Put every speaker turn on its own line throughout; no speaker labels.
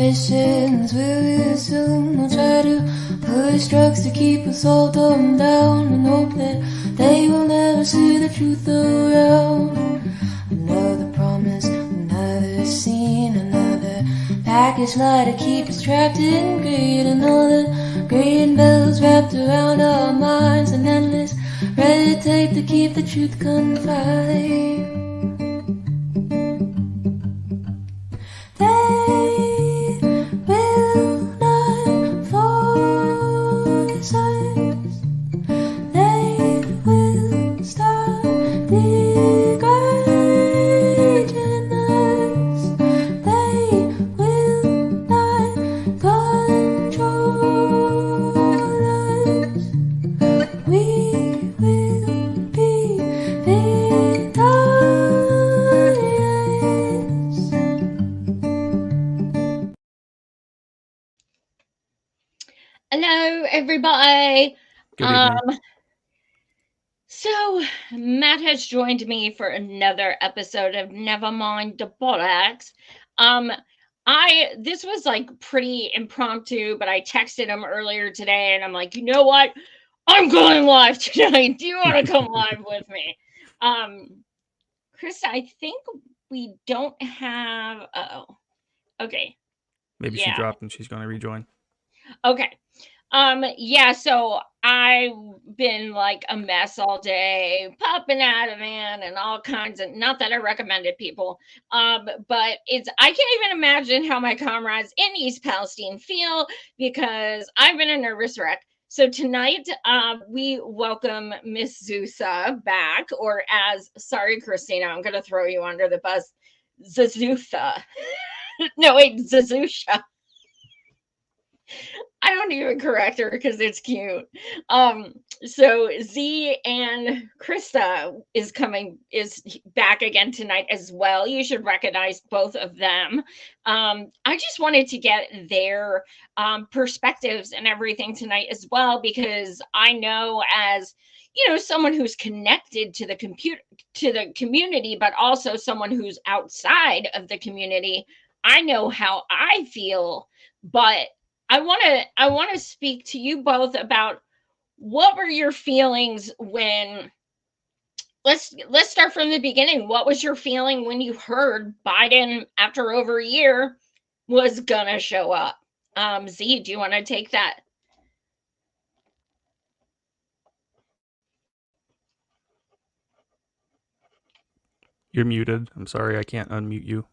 Christians will assume we'll try to push drugs to keep us all dumbed down and hope that they will never see the truth around. Another promise we've never seen, another package lie to keep us trapped in greed, another green bells wrapped around our minds, an endless red tape to keep the truth confined. They will not force us. They will stop degrading us. They will not control us. We will be victorious.
Hello, everybody.
Good evening.
So Matt has joined me for another episode of Nevermind the Bollocks. This was like pretty impromptu, but I texted him earlier today, and I'm like, you know what? I'm going live tonight. Do you want to come live with me? Krista, I think we don't have. Okay.
Maybe she dropped and she's going to rejoin.
Okay. Yeah, so I've been like a mess all day, popping out of van and all kinds of, not that I recommended people, but I can't even imagine how my comrades in East Palestine feel because I've been a nervous wreck. So tonight, we welcome Miss Zusa back, or sorry, Christina, I'm going to throw you under the bus, Zazutha. No, wait, Zazusha. I don't even correct her because it's cute. So Z and Krista is back again tonight as well. You should recognize both of them. I just wanted to get their perspectives and everything tonight as well, because I know, as someone who's connected to the community, but also someone who's outside of the community, I know how I feel, but I want to speak to you both about what were your feelings when. Let's start from the beginning. What was your feeling when you heard Biden, after over a year, was gonna show up? Z, do you want to take that?
You're muted. I'm sorry, I can't unmute you.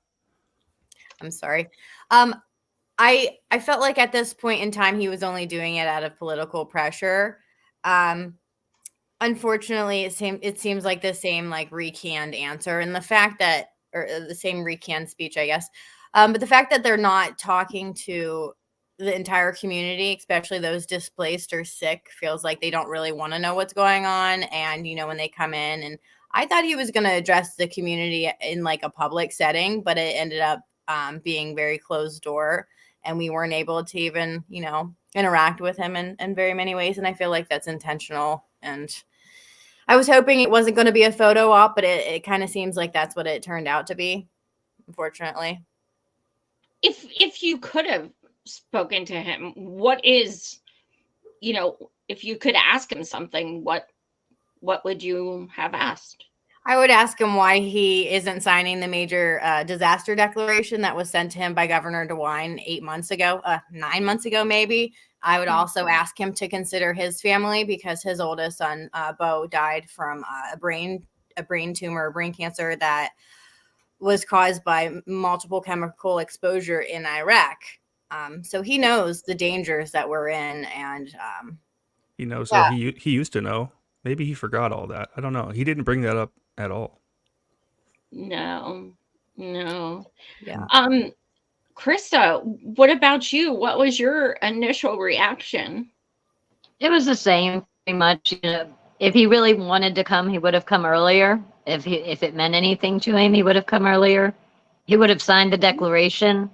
I'm sorry. I felt like at this point in time he was only doing it out of political pressure. Unfortunately, it seems like the same like recanned answer, and the fact that, or the same recanned speech, I guess. But the fact that they're not talking to the entire community, especially those displaced or sick, feels like they don't really want to know what's going on. And when they come in, and I thought he was going to address the community in like a public setting, but it ended up being very closed door, and we weren't able to even, interact with him in very many ways. And I feel like that's intentional. And I was hoping it wasn't going to be a photo op, but it kind of seems like that's what it turned out to be, unfortunately.
If you could have spoken to him, what is, if you could ask him something, what would you have asked?
I would ask him why he isn't signing the major disaster declaration that was sent to him by Governor DeWine 9 months ago, maybe. I would also ask him to consider his family, because his oldest son, Bo, died from a brain tumor, brain cancer that was caused by multiple chemical exposure in Iraq. So he knows the dangers that we're in, and
he knows how he used to know. Maybe he forgot all that. I don't know. He didn't bring that up at all.
No.
Yeah.
Krista, what about you? What was your initial reaction?
It was the same, pretty much. If he really wanted to come, he would have come earlier. If it meant anything to him, he would have come earlier. He would have signed the declaration.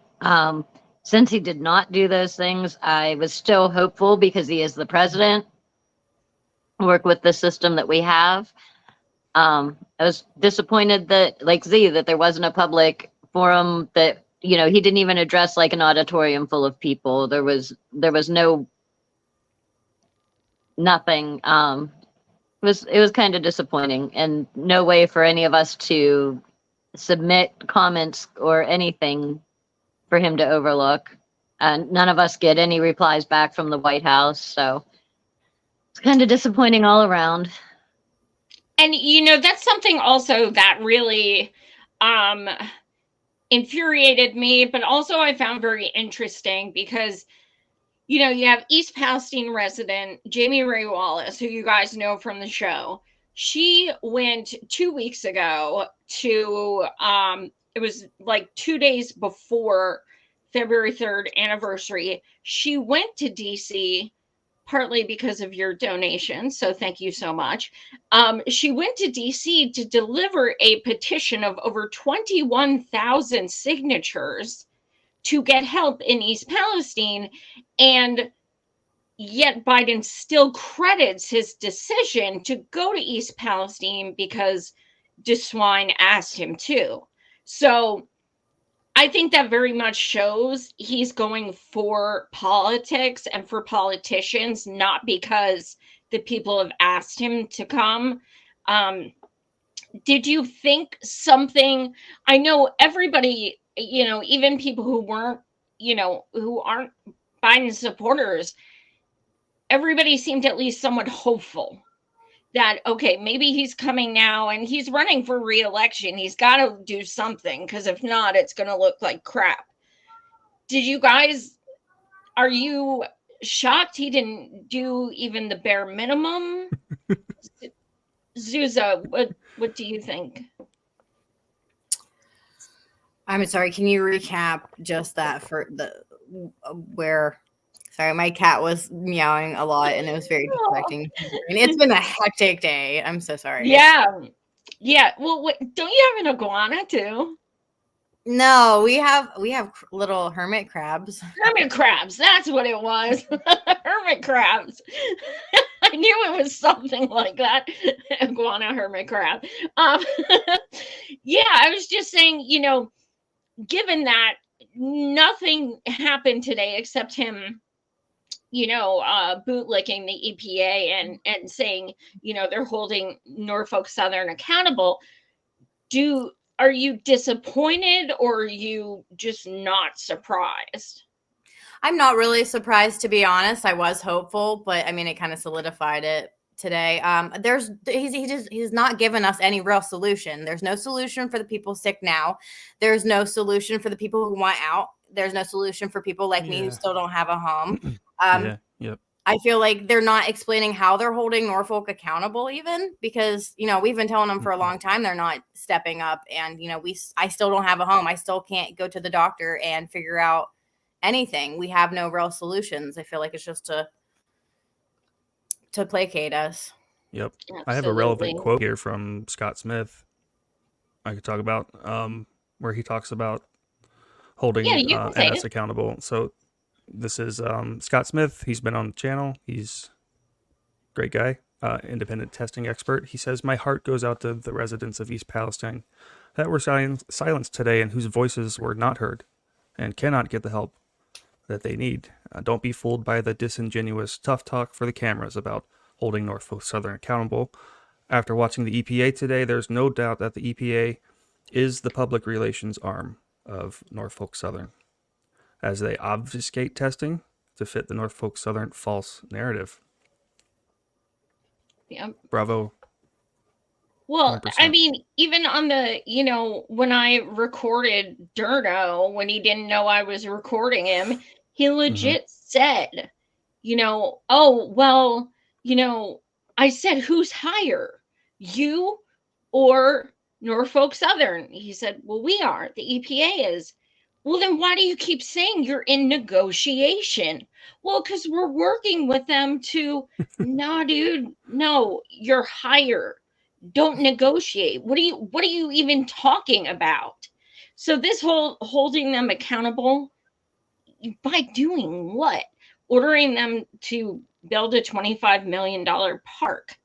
Since he did not do those things, I was still hopeful, because he is the president. Work with the system that we have. I was disappointed that, like Z, that there wasn't a public forum that you know, he didn't even address like an auditorium full of people. There was nothing. It was kind of disappointing, and no way for any of us to submit comments or anything for him to overlook. And none of us get any replies back from the White House, so it's kind of disappointing all around.
And you know, that's something also that really infuriated me, but also I found very interesting because, you know, you have East Palestine resident Jamie Ray Wallace, who you guys know from the show. She went 2 weeks ago to it was like 2 days before February 3rd anniversary. She went to DC partly because of your donation, so thank you so much. She went to DC to deliver a petition of over 21,000 signatures to get help in East Palestine, and yet Biden still credits his decision to go to East Palestine because DeSwine asked him to. So I think that very much shows he's going for politics and for politicians, not because the people have asked him to come. Did you think something? I know everybody, you know, even people who weren't, you know, who aren't Biden supporters, everybody seemed at least somewhat hopeful that, okay, maybe he's coming now and he's running for re-election. He's got to do something, because if not, it's going to look like crap. Did you guys, are you shocked he didn't do even the bare minimum? Zuza, what do you think?
I'm sorry, can you recap just that for the where? Sorry, my cat was meowing a lot and it was very distracting. And it's been a hectic day. I'm so sorry.
Yeah. Well, don't you have an iguana too?
No, we have little hermit crabs.
Hermit crabs. That's what it was. Hermit crabs. I knew it was something like that. Iguana, hermit crab. Yeah, I was just saying, you know, given that nothing happened today except him, you know, bootlicking the EPA and saying, you know, they're holding Norfolk Southern accountable. Are you disappointed, or are you just not surprised?
I'm not really surprised, to be honest. I was hopeful, but I mean, it kind of solidified it today. He's not given us any real solution. There's no solution for the people sick now. There's no solution for the people who want out. There's no solution for people like me who still don't have a home.
Yep.
I feel like they're not explaining how they're holding Norfolk accountable, even because, you know, we've been telling them for a long time they're not stepping up. And, you know, I still don't have a home. I still can't go to the doctor and figure out anything. We have no real solutions. I feel like it's just to placate us.
Yep.
Absolutely.
I have a relevant quote here from Scott Smith I could talk about, where he talks about holding NS accountable. So this is Scott Smith. He's been on the channel. He's a great guy, independent testing expert. He says, "My heart goes out to the residents of East Palestine that were silenced today and whose voices were not heard and cannot get the help that they need. Don't be fooled by the disingenuous tough talk for the cameras about holding Norfolk Southern accountable. After watching the EPA today, there's no doubt that the EPA is the public relations arm of Norfolk Southern, as they obfuscate testing to fit the Norfolk Southern false narrative."
Yeah.
Bravo.
Well,
100%.
I mean, even on the, you know, when I recorded Durno, when he didn't know I was recording him, he legit said, you know, oh, well, you know, I said, who's higher, you or Norfolk Southern? He said, well, we are. The EPA is. Well, then why do you keep saying you're in negotiation? Well, because we're working with them to, no, dude, no, you're higher. Don't negotiate. What are you even talking about? So this whole holding them accountable by doing what? Ordering them to build a $25 million park,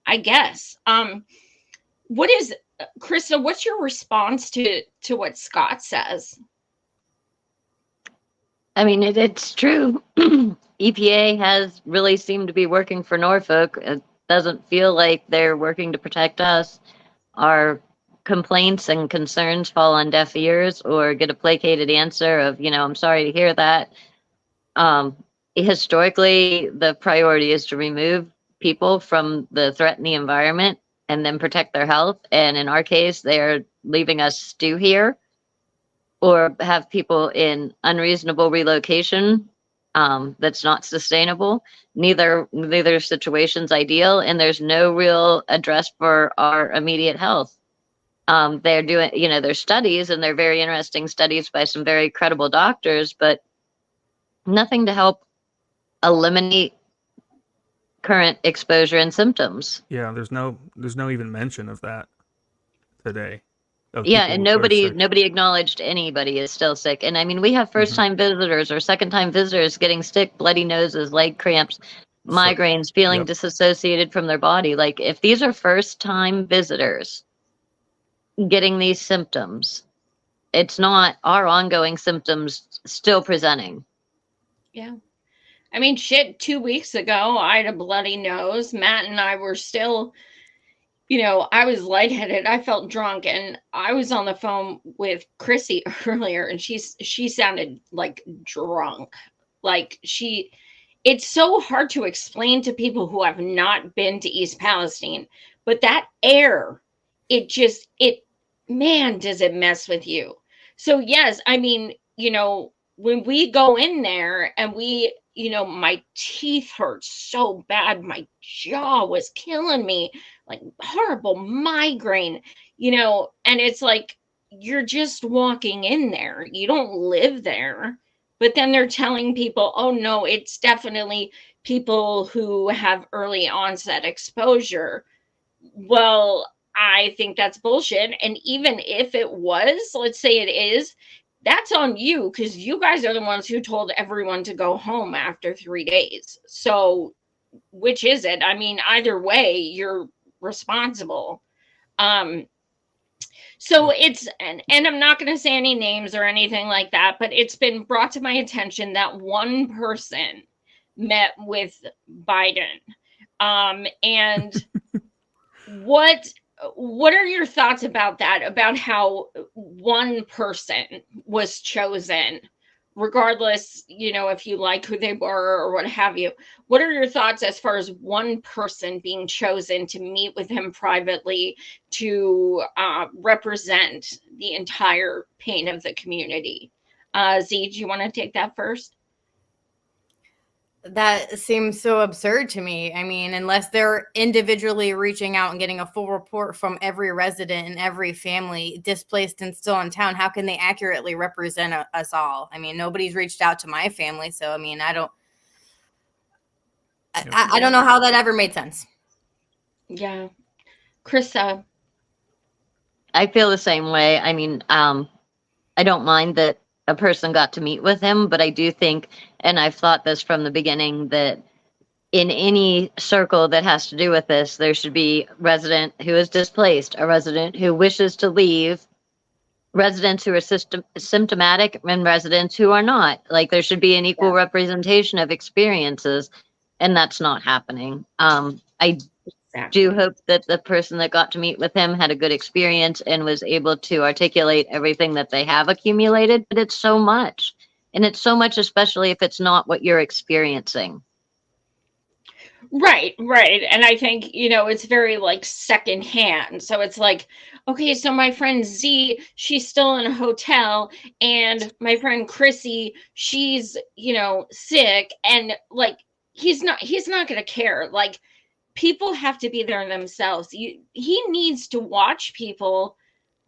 I guess. What is, Krista, what's your response to what Scott says?
I mean, it's true. EPA has really seemed to be working for Norfolk. It doesn't feel like they're working to protect us. Our complaints and concerns fall on deaf ears or get a placated answer of, I'm sorry to hear that. Historically, the priority is to remove people from the threat in the environment and then protect their health. And in our case, they are leaving us stew here or have people in unreasonable relocation that's not sustainable. Neither situation's ideal, and there's no real address for our immediate health. They're doing, there's studies, and they're very interesting studies by some very credible doctors, but nothing to help eliminate current exposure and symptoms.
Yeah, there's no even mention of that today.
Yeah, and nobody acknowledged anybody is still sick. And I mean, we have first time visitors or second time visitors getting sick, bloody noses, leg cramps, migraines, feeling disassociated from their body. Like, if these are first time visitors getting these symptoms, it's not our ongoing symptoms still presenting.
Yeah. I mean, shit, 2 weeks ago, I had a bloody nose. Matt and I were still, I was lightheaded. I felt drunk, and I was on the phone with Chrissy earlier, and she sounded like drunk. Like it's so hard to explain to people who have not been to East Palestine, but that air, man, does it mess with you. So yes, I mean, when we go in there and my teeth hurt so bad, my jaw was killing me, like horrible migraine, and it's like, you're just walking in there. You don't live there. But then they're telling people, oh no, it's definitely people who have early onset exposure. Well, I think that's bullshit. And even if it was, let's say it is, that's on you, because you guys are the ones who told everyone to go home after 3 days. So which is it? I mean, either way, you're responsible. So it's, and I'm not going to say any names or anything like that, but it's been brought to my attention that one person met with Biden. And what are your thoughts about that? About how one person was chosen, regardless, if you like who they were or what have you. What are your thoughts as far as one person being chosen to meet with him privately to represent the entire pain of the community? Z, do you want to take that first?
That seems so absurd to me. I mean, unless they're individually reaching out and getting a full report from every resident and every family displaced and still in town, how can they accurately represent us all? I mean, nobody's reached out to my family, so I mean, I don't know how that ever made sense.
Yeah. Krista.
I feel the same way. I mean, I don't mind that a person got to meet with him, but I do think, and I've thought this from the beginning, that in any circle that has to do with this, there should be a resident who is displaced, a resident who wishes to leave, residents who are symptomatic, and residents who are not. Like, there should be an equal representation of experiences, and that's not happening. I do hope that the person that got to meet with him had a good experience and was able to articulate everything that they have accumulated, but it's so much. And it's so much, especially if it's not what you're experiencing.
Right. And I think, it's very like secondhand. So it's like, okay, so my friend Z, she's still in a hotel, and my friend Chrissy, she's, sick, and like, he's not going to care. Like, people have to be there themselves. He needs to watch people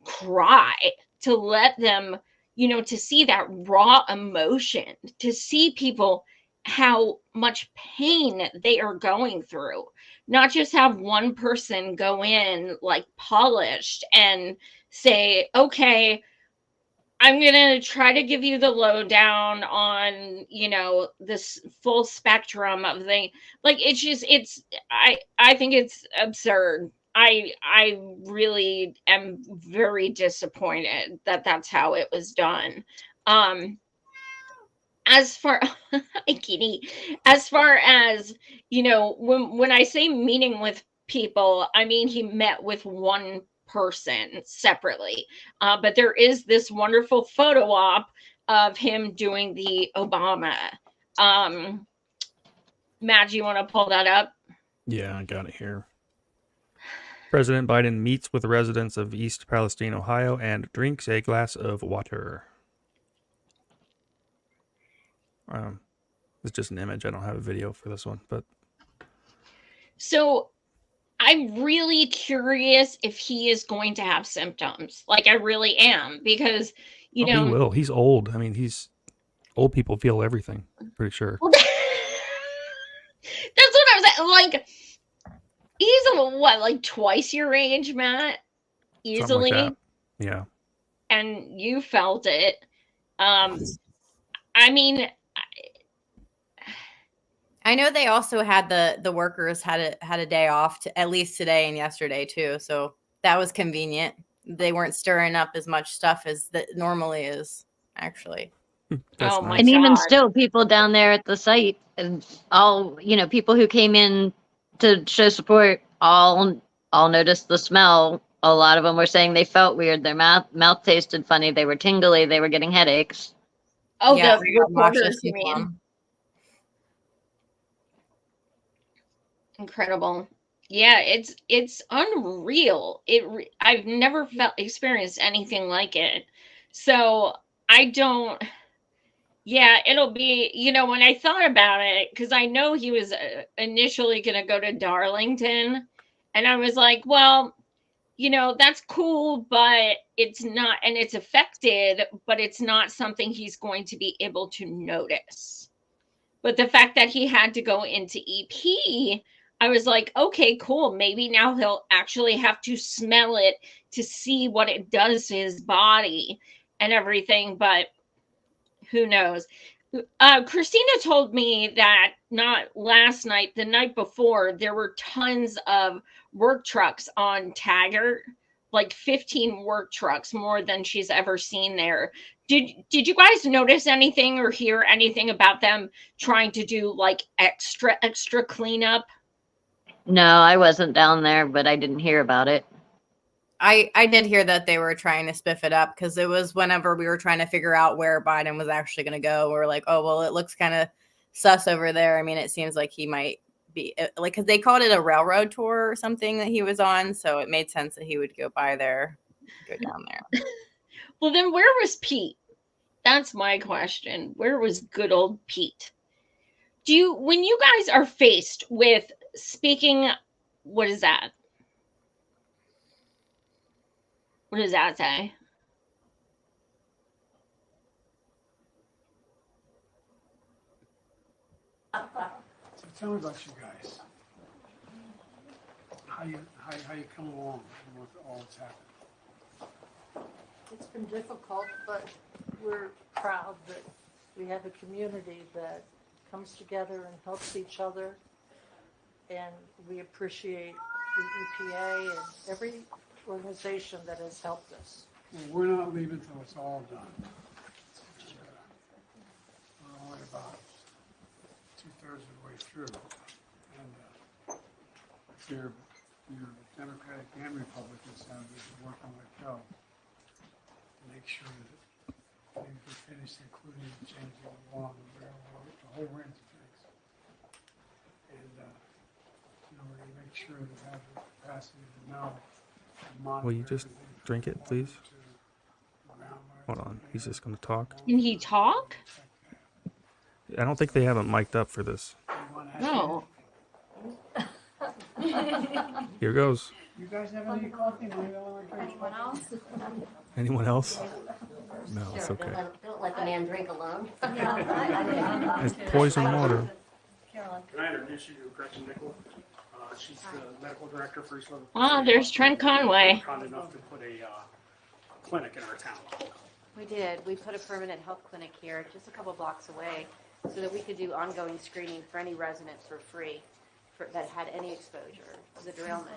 cry, to let them, to see that raw emotion, to see people, how much pain they are going through, not just have one person go in like polished and say, okay, I'm going to try to give you the lowdown on, this full spectrum of the, like, I think it's absurd. I really am very disappointed that that's how it was done. as far as far as, you know, when I say meeting with people, I mean he met with one person separately. But there is this wonderful photo op of him doing the Obama. Matt, you want to pull that up?
Yeah, I got it here. President Biden meets with residents of East Palestine, Ohio, and drinks a glass of water. It's just an image. I don't have a video for this one, but
so I'm really curious if he is going to have symptoms. Like, I really am, because you know
he will. He's old. I mean, old people feel everything. I'm pretty sure.
Well, that's what I was like. He's what, like twice your age, Matt? Easily.
Like yeah.
And you felt it. I mean,
I know they also had the workers had a day off at least today and yesterday too, so that was convenient. They weren't stirring up as much stuff as that normally is, actually.
Oh my God.
And even still, people down there at the site, and all, you know, people who came in to show support all noticed the smell. A lot of them were saying they felt weird. Their mouth tasted funny. They were tingly. They were getting headaches.
Oh, yeah, the reporters, you mean? Incredible. Yeah, it's unreal. I've never experienced anything like it. So I don't. Yeah, it'll be, you know, when I thought about it, because I know he was initially going to go to Darlington, and I was like, well, you know, that's cool, but it's not, and it's affected, but it's not something he's going to be able to notice. But the fact that he had to go into EP, I was like, okay, cool. Maybe now he'll actually have to smell it to see what it does to his body and everything. But who knows? Christina told me that not last night, the night before, there were tons of work trucks on Taggart, like 15 work trucks, more than she's ever seen there. Did you guys notice anything or hear anything about them trying to do like extra cleanup?
No, I wasn't down there, but I didn't hear about it.
I did hear that they were trying to spiff it up, because it was whenever we were trying to figure out where Biden was actually going to go. We were like, oh, well, it looks kind of sus over there. I mean, it seems like he might be like, because they called it a railroad tour or something that he was on. So it made sense that he would go by there, go down there.
Well, then where was Pete? That's my question. Where was good old Pete? When you guys are faced with speaking, what is that? What does that say?
So tell me about you guys. How you come along with all that's happened?
It's been difficult, but we're proud that we have a community that comes together and helps each other. And we appreciate the EPA and every organization that has helped us.
Well, we're not leaving until it's all done. We're only about 2/3 of the way through. And your Democratic and Republican senators are working with Joe to make sure that things are finished, including changing the law on the railroad, the whole range of things. And we're going to make sure that we have the capacity to know.
Will you just drink it, please? Hold on. He's just going to talk.
Can he talk?
I don't think they have him mic'd up for this.
No.
Here goes.
You guys have any coffee?
Anyone else?
Anyone else? No, it's okay.
Don't let the man drink alone.
It's poison water.
Can I introduce you to Gretchen Nickel? She's the medical director for East Level.
Ah, there's Trent Conway.
Kind enough to put a clinic in our town.
We did. We put a permanent health clinic here, just a couple blocks away, so that we could do ongoing screening for any residents for free that had any exposure to the derailment.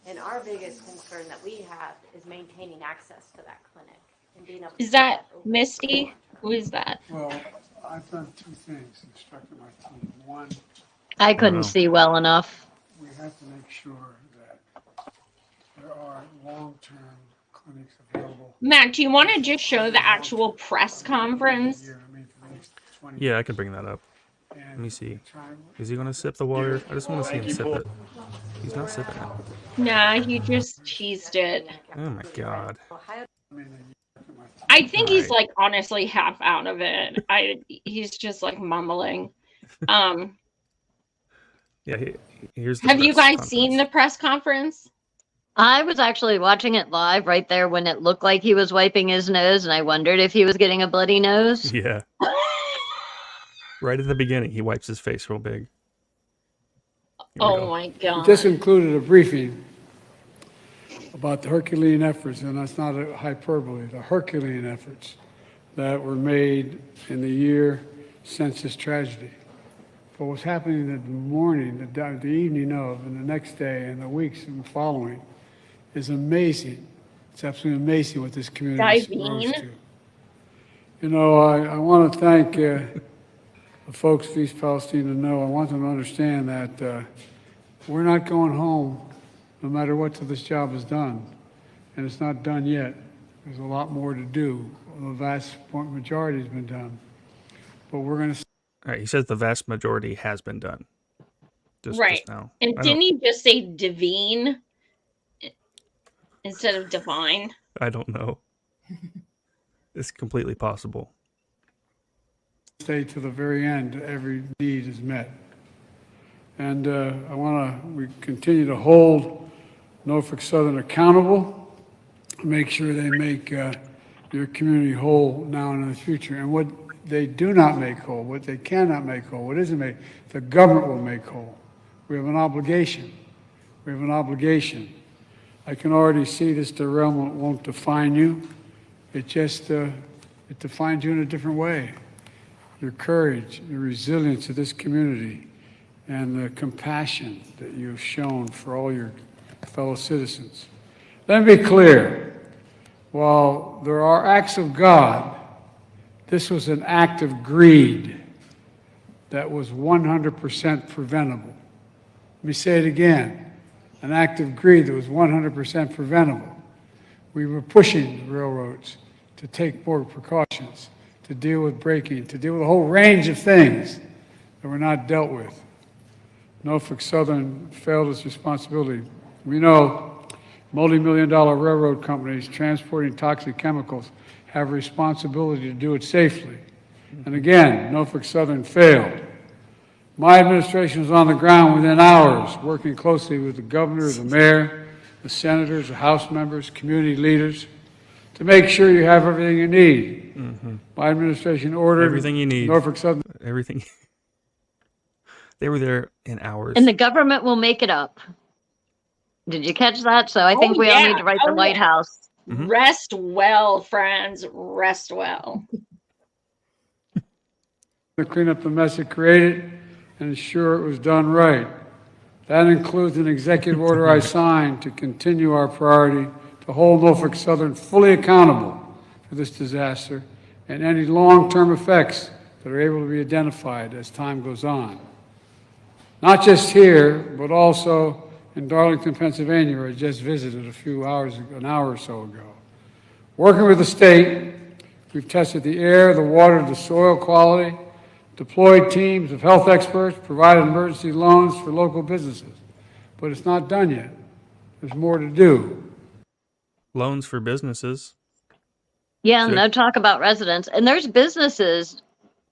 And our biggest concern that we have is maintaining access to that clinic and being able.
Is that Misty? Who is that?
Well, I've done two things, instructed my team. One,
I couldn't see well enough.
we have to make sure that there are long-term clinics available.
Matt, do you want to just show the actual press conference?
Year, I mean, for the next 20
Yeah, I can bring that up.
And
Let me see.
try-
Is he going to sip the water? I just want to see him sip it. He's not sipping it.
Nah, he just teased it.
Oh my god.
I mean, instructed my team.
I think he's
Right.
like honestly half out of it. He's just like mumbling.
Yeah, here's the
Have you
press
guys seen the
conference.
press conference?
I was actually watching it live right there when it looked like he was wiping his nose, and I wondered if he was getting a bloody nose.
Yeah. Right at the beginning, he wipes his face real big. Here we
Oh
go.
my god.
This included a briefing about the Herculean efforts, and that's not a hyperbole, the Herculean efforts that were made in the year since this tragedy. But what's happening in the morning, the evening of, and the next day, and the weeks following is amazing. It's absolutely amazing what this community rose
Divine.
to. You know, I want to thank the folks of East Palestine to know, I want them to understand that we're not going home no matter what till this job is done. And it's not done yet. There's a lot more to do. The vast majority has been done. But we're going to
All right, he says the vast majority has been done.
Right.
Just now.
And
I
didn't
don't,
he just say divine instead of divine?
I don't know. It's completely possible.
stay to the very end, every need is met. And we continue to hold Norfolk Southern accountable, make sure they make your community whole now and in the future. And what they do not make whole, what they cannot make whole, what isn't made, the government will make whole. We have an obligation. We have an obligation. I can already see this derailment won't define you. It just, it defines you in a different way. Your courage, the resilience of this community, and the compassion that you've shown for all your fellow citizens. Let me be clear. While there are acts of God, this was an act of greed that was 100% preventable. Let me say it again. An act of greed that was 100% preventable. We were pushing the railroads to take more precautions, to deal with braking, to deal with a whole range of things that were not dealt with. Norfolk Southern failed its responsibility. We know multi-million-dollar railroad companies transporting toxic chemicals have a responsibility to do it safely. And again, Norfolk Southern failed. My administration was on the ground within hours, working closely with the governor, the mayor, the senators, the House members, community leaders, to make sure you have everything you need. Mm-hmm. My administration ordered
Everything you need.
Norfolk Southern.
Everything. They were there in hours.
And the government will make it up. Did you catch that? So I think we all need to write the White House.
Mhm.
Rest well, friends. Rest well.
To clean up the mess it created and ensure it was done right. That includes an executive order I signed to continue our priority to hold Norfolk Southern fully accountable for this disaster and any long-term effects that are able to be identified as time goes on. Not just here, but also in Darlington, Pennsylvania, where I just visited an hour or so ago. Working with the state, we've tested the air, the water, the soil quality, deployed teams of health experts, provided emergency loans for local businesses. But it's not done yet. There's more to do.
Loans for businesses.
Yeah,
Good.
no talk about residents. And there's businesses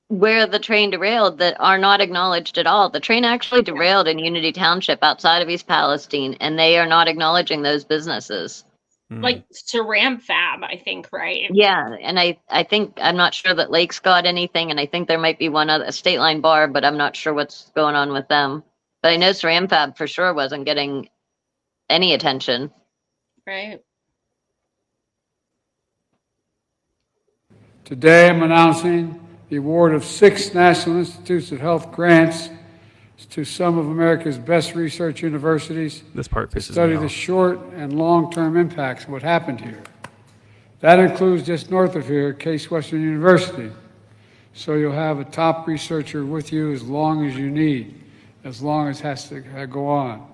where the train derailed that are not acknowledged at all. The train actually derailed in Unity Township outside of East Palestine, and they are not acknowledging those businesses.
Like Ceram Fab, I think, right?
Yeah, and I think, I'm not sure that Lake's got anything, and I think there might be one other, a State Line Bar, but I'm not sure what's going on with them. But I know Ceram Fab for sure wasn't getting any attention.
Right.
Today, I'm announcing the award of 6 National Institutes of Health grants to some of America's best research universities
This part
to
pisses
study
me
the
off.
short and long-term impacts of what happened here. That includes just north of here, Case Western University, So you'll have a top researcher with you as long as you need, as long as it has to go on.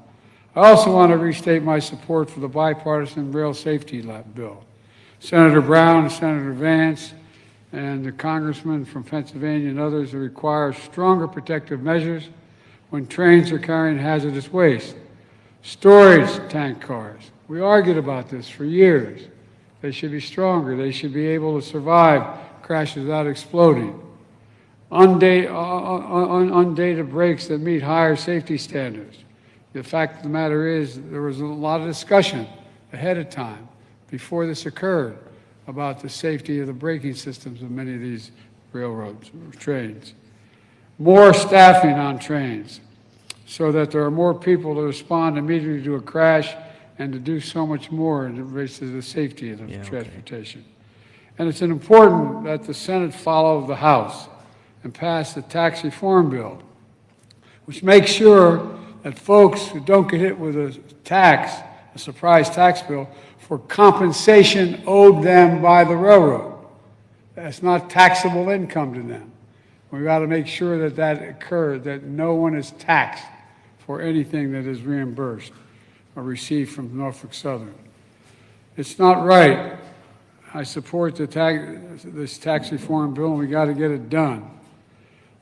I also want to restate my support for the bipartisan rail safety bill. Senator Brown and Senator Vance and the congressman from Pennsylvania and others require stronger protective measures when trains are carrying hazardous waste. Storage tank cars. We argued about this for years. They should be stronger. They should be able to survive crashes without exploding. Undated brakes that meet higher safety standards. The fact of the matter is, there was a lot of discussion ahead of time, before this occurred, about the safety of the braking systems of many of these railroads, trains. More staffing on trains, so that there are more people to respond immediately to a crash and to do so much more in relation to the safety of the transportation. And it's important that the Senate follow the House and pass the tax reform bill, which makes sure that folks who don't get hit with a surprise tax bill, for compensation owed them by the railroad. That's not taxable income to them. We've got to make sure that that occurs, that no one is taxed for anything that is reimbursed or received from Norfolk Southern. It's not right. I support this tax reform bill, and we got to get it done.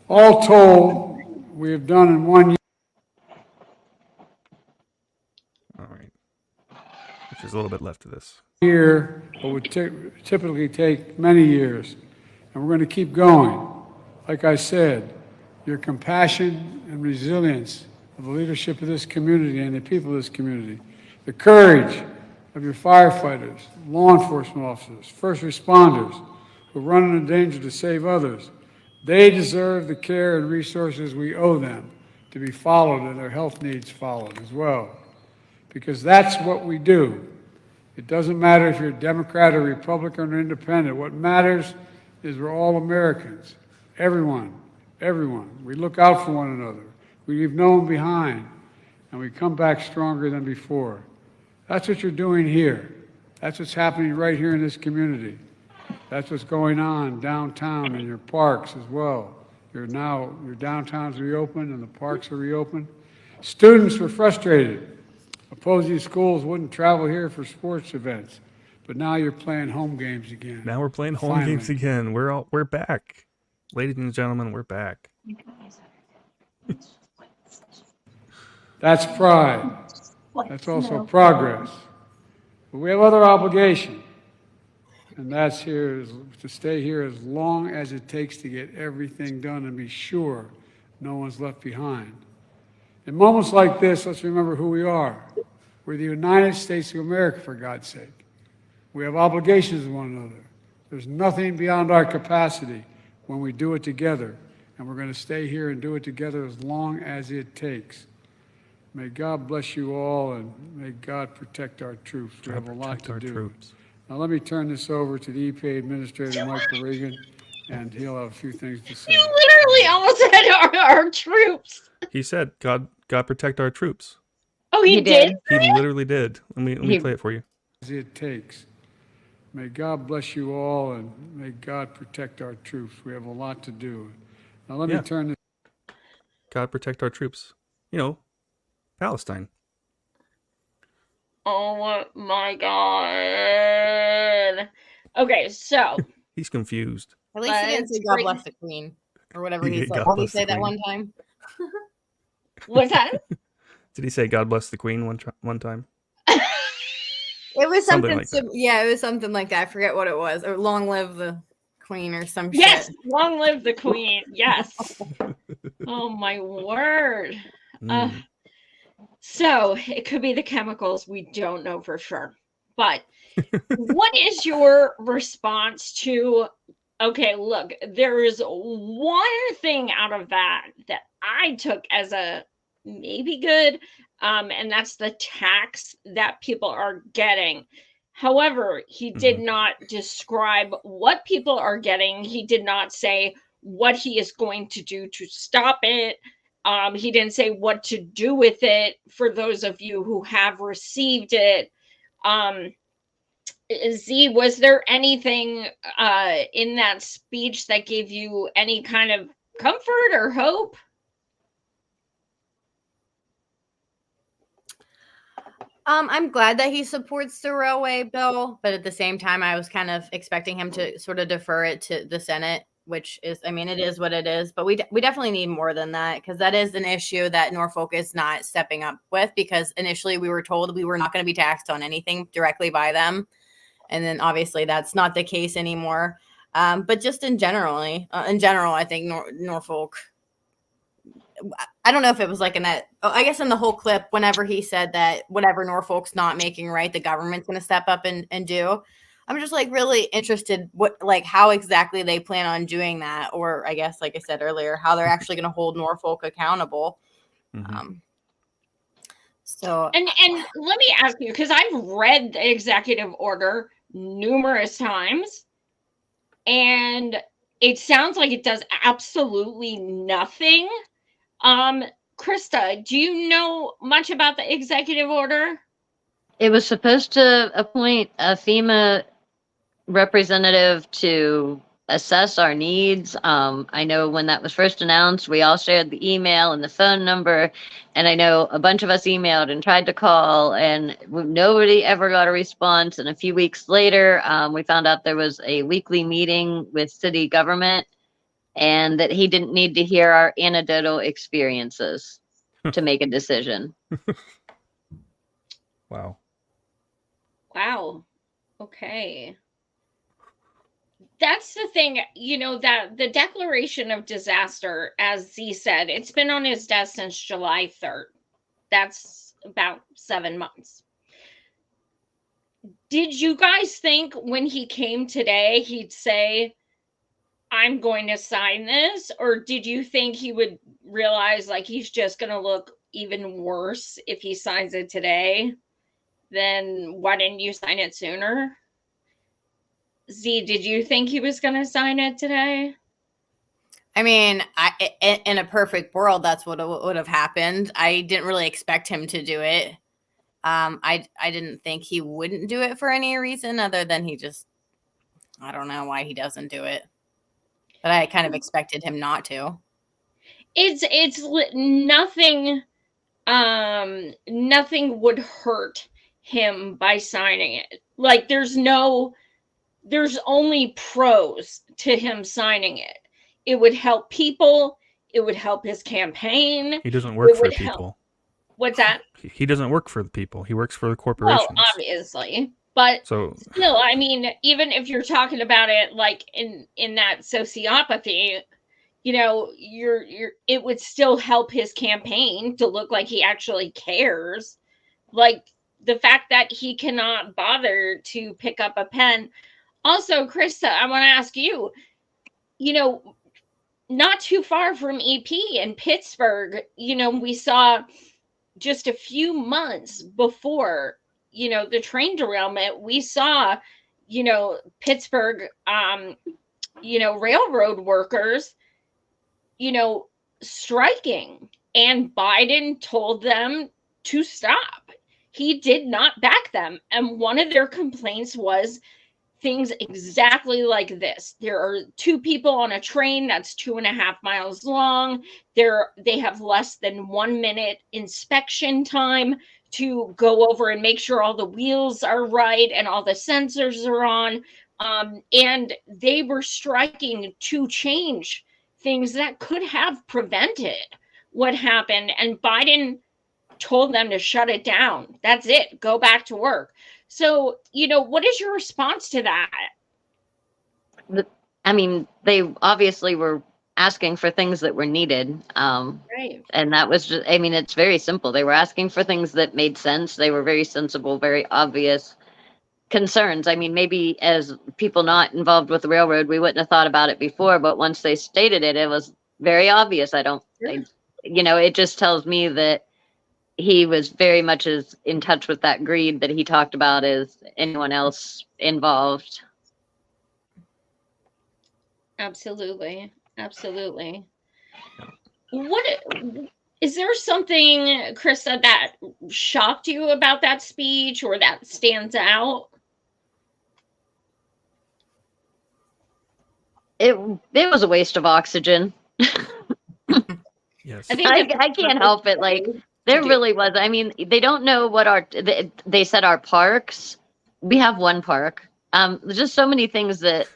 All told, we have done in 1 year.
All right. There's a little bit left of this.
Year, but would typically take many years, and we're going to keep going. Like I said, your compassion and resilience of the leadership of this community and the people of this community, the courage of your firefighters, law enforcement officers, first responders who run into danger to save others, they deserve the care and resources we owe them to be followed and their health needs followed as well. Because that's what we do. It doesn't matter if you're a Democrat or Republican or independent. What matters is we're all Americans. Everyone. We look out for one another. We leave no one behind, and we come back stronger than before. That's what you're doing here. That's what's happening right here in this community. That's what's going on downtown in your parks as well. Your downtown's reopened and the parks are reopened. Students were frustrated. Opposing schools wouldn't travel here for sports events, but now you're playing home games again.
Now we're playing home games again. We're back, ladies and gentlemen. We're back.
That's pride. That's also progress. But we have other obligations, and that's to stay here as long as it takes to get everything done and be sure no one's left behind. In moments like this, let's remember who we are. We're the United States of America, for God's sake. We have obligations to one another. There's nothing beyond our capacity when we do it together, and we're going to stay here and do it together as long as it takes. May God bless you all, and may God protect our troops. We have a lot to do. Now let me turn this over to the EPA Administrator, Michael Regan, and he'll have a few things to say.
You literally almost said our troops.
He said, God protect our troops.
Oh, he did?
He literally did. Let me play it for you.
As it takes. May God bless you all, and may God protect our troops. We have a lot to do. Now let me turn this.
God protect our troops. Palestine.
Oh my God. Okay, so.
He's confused.
At least he didn't say God bless the Queen or whatever he said. Did he say that one time?
What time?
Did he say God bless the Queen one time?
It was something
like that.
Yeah, it was something like that. I forget what it was. Or long live the Queen or some shit.
Yes, long live the Queen. Yes. Oh my word. So it could be the chemicals. We don't know for sure. But what is your response to, okay, look, there is one thing out of that I took as a maybe good, and that's the tax that people are getting. However, he did not describe what people are getting. He did not say what he is going to do to stop it. He didn't say what to do with it for those of you who have received it. Z, was there anything in that speech that gave you any kind of comfort or hope?
I'm glad that he supports the railway bill, but at the same time, I was kind of expecting him to sort of defer it to the Senate, which is, I mean, it is what it is. But we definitely need more than that, because that is an issue that Norfolk is not stepping up with, because initially we were told we were not going to be taxed on anything directly by them. And then obviously that's not the case anymore. But just in general, I think Norfolk, I don't know if it was like in that, I guess in the whole clip, whenever he said that whatever Norfolk's not making right, the government's going to step up and do. I'm just like really interested how exactly they plan on doing that. Or I guess, like I said earlier, how they're actually going to hold Norfolk accountable.
Mm-hmm.
And let me ask you, because I've read the executive order numerous times, and it sounds like it does absolutely nothing. Krista, do you know much about the executive order?
It was supposed to appoint a FEMA representative to assess our needs. I know when that was first announced, we all shared the email and the phone number. And I know a bunch of us emailed and tried to call, and nobody ever got a response. And a few weeks later, we found out there was a weekly meeting with city government, and that he didn't need to hear our anecdotal experiences to make a decision.
Wow.
Wow. Okay. That's the thing, that the declaration of disaster, as Z said, it's been on his desk since July 3rd. That's about 7 months. Did you guys think when he came today, he'd say, I'm going to sign this? Or did you think he would realize like he's just going to look even worse if he signs it today? Then why didn't you sign it sooner? Z, did you think he was going to sign it today?
I mean, in a perfect world, that's what would have happened. I didn't really expect him to do it. I didn't think he wouldn't do it for any reason other than I don't know why he doesn't do it. But I kind of expected him not to.
It's nothing. Nothing would hurt him by signing it. Like there's only pros to him signing it. It would help people. It would help his campaign.
He doesn't work for the people.
What's that?
He doesn't work for the people. He works for the corporations.
Well, obviously. But still, I mean, even if you're talking about it like in that sociopathy, it would still help his campaign to look like he actually cares. Like the fact that he cannot bother to pick up a pen. Also, Krista, I want to ask you, not too far from EP in Pittsburgh, we saw just a few months before, the train derailment, we saw, Pittsburgh, railroad workers, striking, and Biden told them to stop. He did not back them. And one of their complaints was things exactly like this. There are two people on a train that's 2.5 miles long. They have less than 1 minute inspection time to go over and make sure all the wheels are right and all the sensors are on. And they were striking to change things that could have prevented what happened. And Biden told them to shut it down. That's it. Go back to work. So, what is your response to that?
I mean, they obviously were asking for things that were needed.
Right.
And that was just, I mean, it's very simple. They were asking for things that made sense. They were very sensible, very obvious concerns. I mean, maybe as people not involved with the railroad, we wouldn't have thought about it before, but once they stated it, it was very obvious. It just tells me that he was very much as in touch with that greed that he talked about as anyone else involved.
Absolutely. What is there something, Krista, that shocked you about that speech or that stands out?
It was a waste of oxygen.
Yes.
I can't help it. Like, there really was. I mean, they don't know what they said our parks. We have one park. There's just so many things that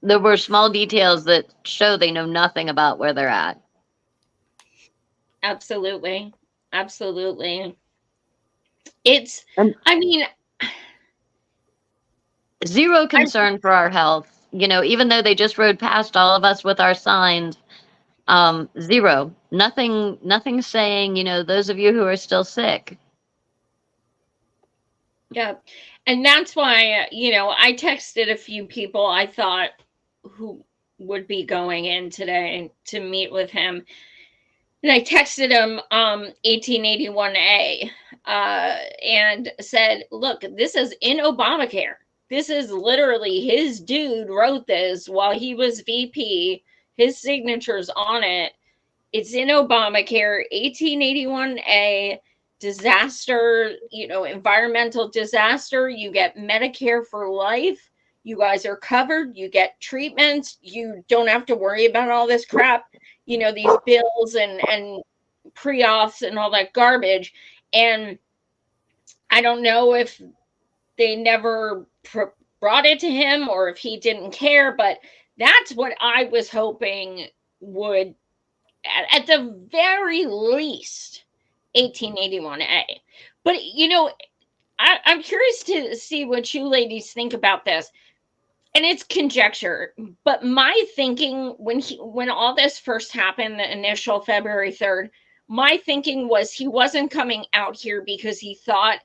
there were small details that show they know nothing about where they're at.
Absolutely. Absolutely. I mean,
zero concern for our health. Even though they just rode past all of us with our signs, zero. Nothing saying, those of you who are still sick.
yeah. And that's why, I texted a few people I thought who would be going in today to meet with him. And I texted him 1881A and said, look, this is in Obamacare. This is literally his dude wrote this while he was VP. His signature's on it. It's in Obamacare, 1881A, disaster, environmental disaster. You get Medicare for life. You guys are covered. You get treatments. You don't have to worry about all this crap, these bills and pre-auths and all that garbage. And I don't know if they never brought it to him or if he didn't care, but that's what I was hoping would, at the very least, 1881A. But, I'm curious to see what you ladies think about this. And it's conjecture, but my thinking when all this first happened, the initial February 3rd, my thinking was he wasn't coming out here because he thought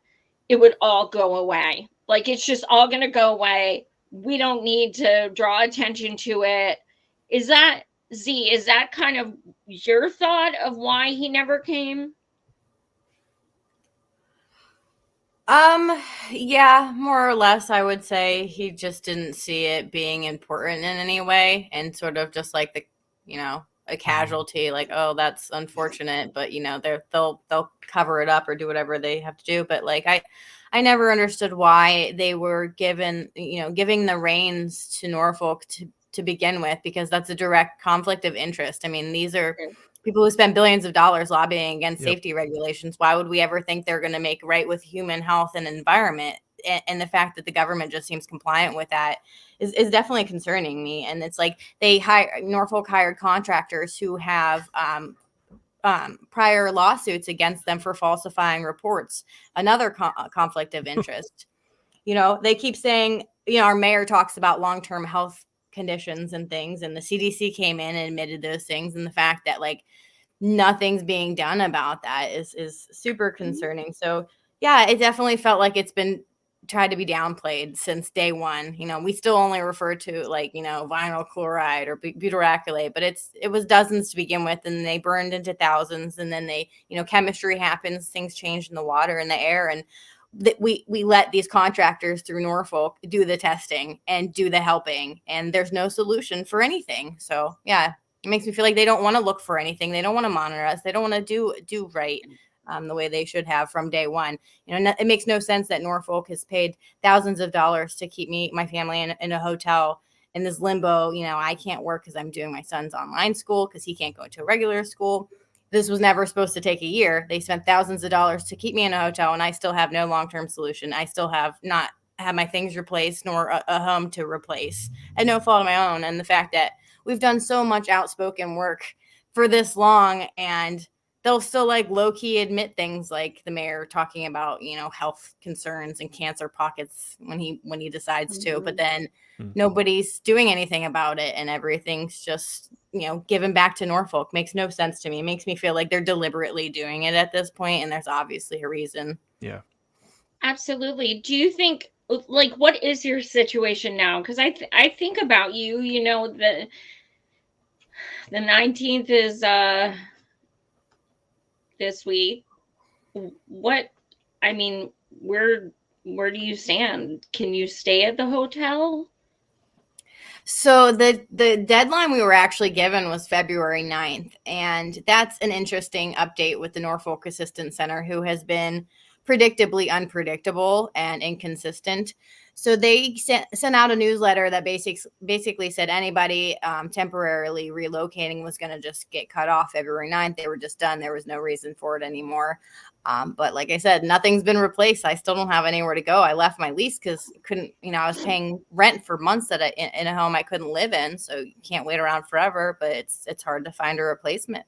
it would all go away. Like, it's just all going to go away. We don't need to draw attention to it. Is that kind of your thought of why he never came?
Yeah, more or less, I would say he just didn't see it being important in any way, and sort of just like a casualty, like, oh, that's unfortunate, but they'll cover it up or do whatever they have to do. But like, I never understood why they were giving the reins to Norfolk to begin with, because that's a direct conflict of interest. I mean, these are people who spend billions of dollars lobbying against safety regulations. Why would we ever think they're going to make right with human health and environment? And the fact that the government just seems compliant with that is definitely concerning me. And it's like Norfolk hired contractors who have prior lawsuits against them for falsifying reports. Another conflict of interest. They keep saying, our mayor talks about long-term health conditions and things, and the CDC came in and admitted those things, and the fact that like nothing's being done about that is super concerning. So yeah, it definitely felt like it's been tried to be downplayed since day one. We still only refer to like vinyl chloride or butyracylate, but it was dozens to begin with, and they burned into thousands, and then they chemistry happens, things change in the water and the air, and we let these contractors through Norfolk do the testing and do the helping, and there's no solution for anything. So yeah, it makes me feel like they don't want to look for anything. They don't want to monitor us. They don't want to do right the way they should have from day one. It makes no sense that Norfolk has paid thousands of dollars to keep my family in a hotel in this limbo. I can't work because I'm doing my son's online school because he can't go to a regular school. This was never supposed to take a year. They spent thousands of dollars to keep me in a hotel, and I still have no long-term solution. I still have not had my things replaced nor a home to replace, and no fault of my own. And the fact that we've done so much outspoken work for this long, and they'll still like low-key admit things like the mayor talking about, health concerns and cancer pockets when he decides to, but then nobody's doing anything about it, and everything's just given back to Norfolk. Makes no sense to me. It makes me feel like they're deliberately doing it at this point, and there's obviously a reason.
Yeah,
absolutely. Do you think, like, what is your situation now? Because I think about you. The 19th is this week. Where do you stand? Can you stay at the hotel?
So the deadline we were actually given was February 9th. And that's an interesting update with the Norfolk Assistance Center, who has been predictably unpredictable and inconsistent. So they sent out a newsletter that basically said anybody temporarily relocating was going to just get cut off February 9th. They were just done. There was no reason for it anymore. But like I said, nothing's been replaced. I still don't have anywhere to go. I left my lease because I was paying rent for months in a home I couldn't live in. So you can't wait around forever, but it's hard to find a replacement.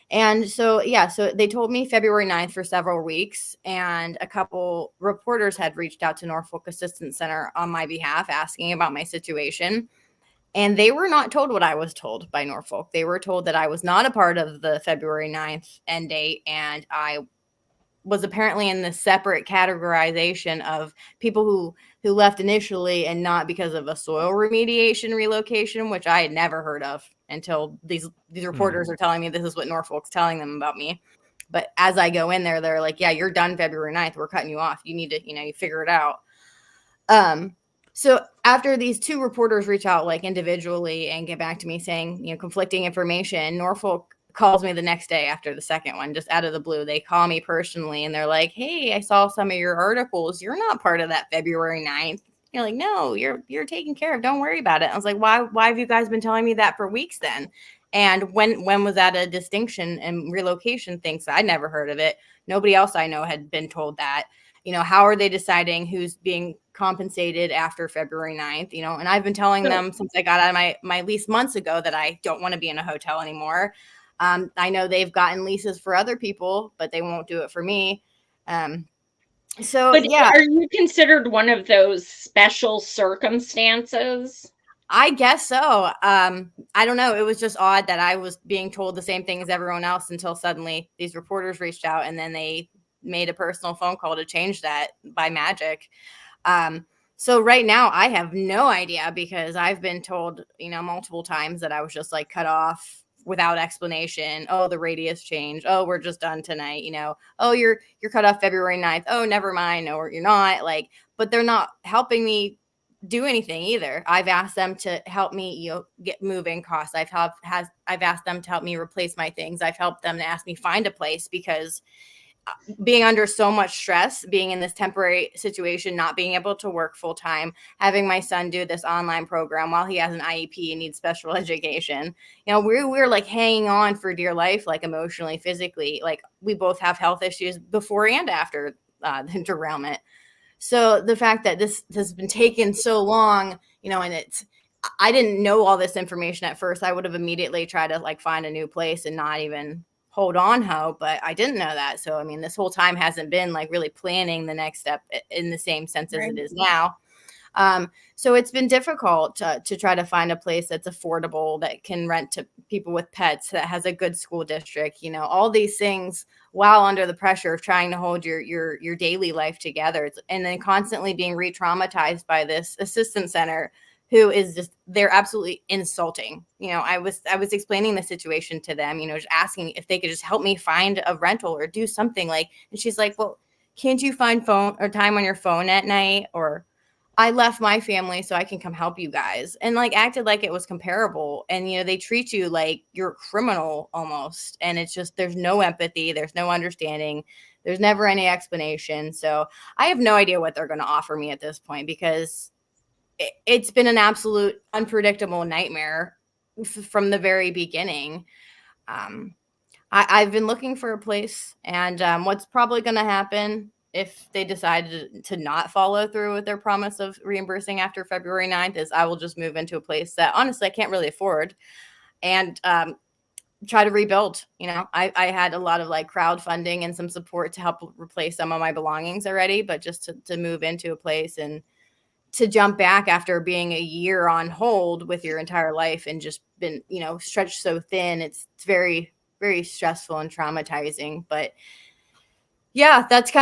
And so, so they told me February 9th for several weeks, and a couple reporters had reached out to Norfolk Assistance Center on my behalf asking about my situation. And they were not told what I was told by Norfolk. They were told that I was not a part of the February 9th end date, and I was apparently in this separate categorization of people who left initially and not because of a soil remediation relocation, which I had never heard of until these reporters are telling me this is what Norfolk's telling them about me. But as I go in there, they're like, yeah, you're done February 9th. We're cutting you off. You need to, you figure it out. So after these two reporters reach out like individually and get back to me saying, conflicting information, Norfolk calls me the next day after the second one, just out of the blue. They call me personally and they're like, hey, I saw some of your articles. You're not part of that February 9th. You're like, no, you're taken care of. Don't worry about it. I was like, why have you guys been telling me that for weeks then? And when was that a distinction and relocation thing? So I never heard of it. Nobody else I know had been told that. How are they deciding who's being compensated after February 9th? And I've been telling them since I got out of my lease months ago that I don't want to be in a hotel anymore. I know they've gotten leases for other people, but they won't do it for me. Are
you considered one of those special circumstances?
I guess so. I don't know. It was just odd that I was being told the same thing as everyone else until suddenly these reporters reached out and then they made a personal phone call to change that by magic. So right now I have no idea because I've been told, multiple times that I was just like cut off without explanation. Oh, the radius changed. Oh, we're just done tonight. Oh, you're cut off February 9th. Oh, never mind. No, you're not. But they're not helping me do anything either. I've asked them to help me, get moving costs. I've asked them to help me replace my things. I've helped them to ask me find a place because being under so much stress, being in this temporary situation, not being able to work full time, having my son do this online program while he has an IEP and needs special education. We're like hanging on for dear life, like emotionally, physically. Like we both have health issues before and after the derailment. So the fact that this has been taken so long, and I didn't know all this information at first. I would have immediately tried to find a new place and not even hold on hope, but I didn't know that. So, this whole time hasn't been really planning the next step in the same sense as it is now. So it's been difficult to try to find a place that's affordable, that can rent to people with pets, that has a good school district, all these things while under the pressure of trying to hold your daily life together. And then constantly being re-traumatized by this assistance center who is just, they're absolutely insulting. I was explaining the situation to them, just asking if they could just help me find a rental or do something and she's like, well, can't you find phone or time on your phone at night? Or I left my family so I can come help you guys, and acted like it was comparable. And, they treat you like you're a criminal almost. And it's just, there's no empathy. There's no understanding. There's never any explanation. So I have no idea what they're going to offer me at this point because it's been an absolute unpredictable nightmare from the very beginning. I've been looking for a place, and what's probably going to happen if they decide to not follow through with their promise of reimbursing after February 9th is I will just move into a place that honestly I can't really afford and try to rebuild. I had a lot of crowdfunding and some support to help replace some of my belongings already, but just to move into a place and to jump back after being a year on hold with your entire life and just been, stretched so thin. It's very, very stressful and traumatizing. But yeah, that's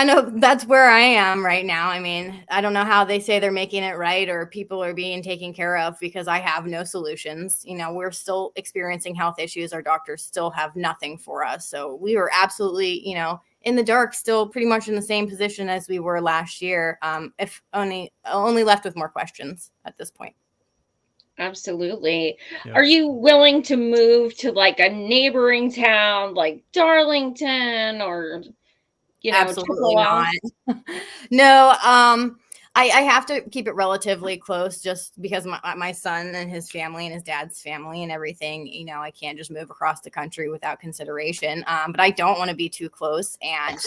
where I am right now. I don't know how they say they're making it right or people are being taken care of because I have no solutions. We're still experiencing health issues. Our doctors still have nothing for us. So we were absolutely, in the dark, still pretty much in the same position as we were last year, if only left with more questions at this point.
Absolutely.
Yeah.
Are you willing to move to a neighboring town like Darlington or,
Absolutely not. No, I have to keep it relatively close just because my son and his family and his dad's family and everything, I can't just move across the country without consideration. But I don't want to be too close, and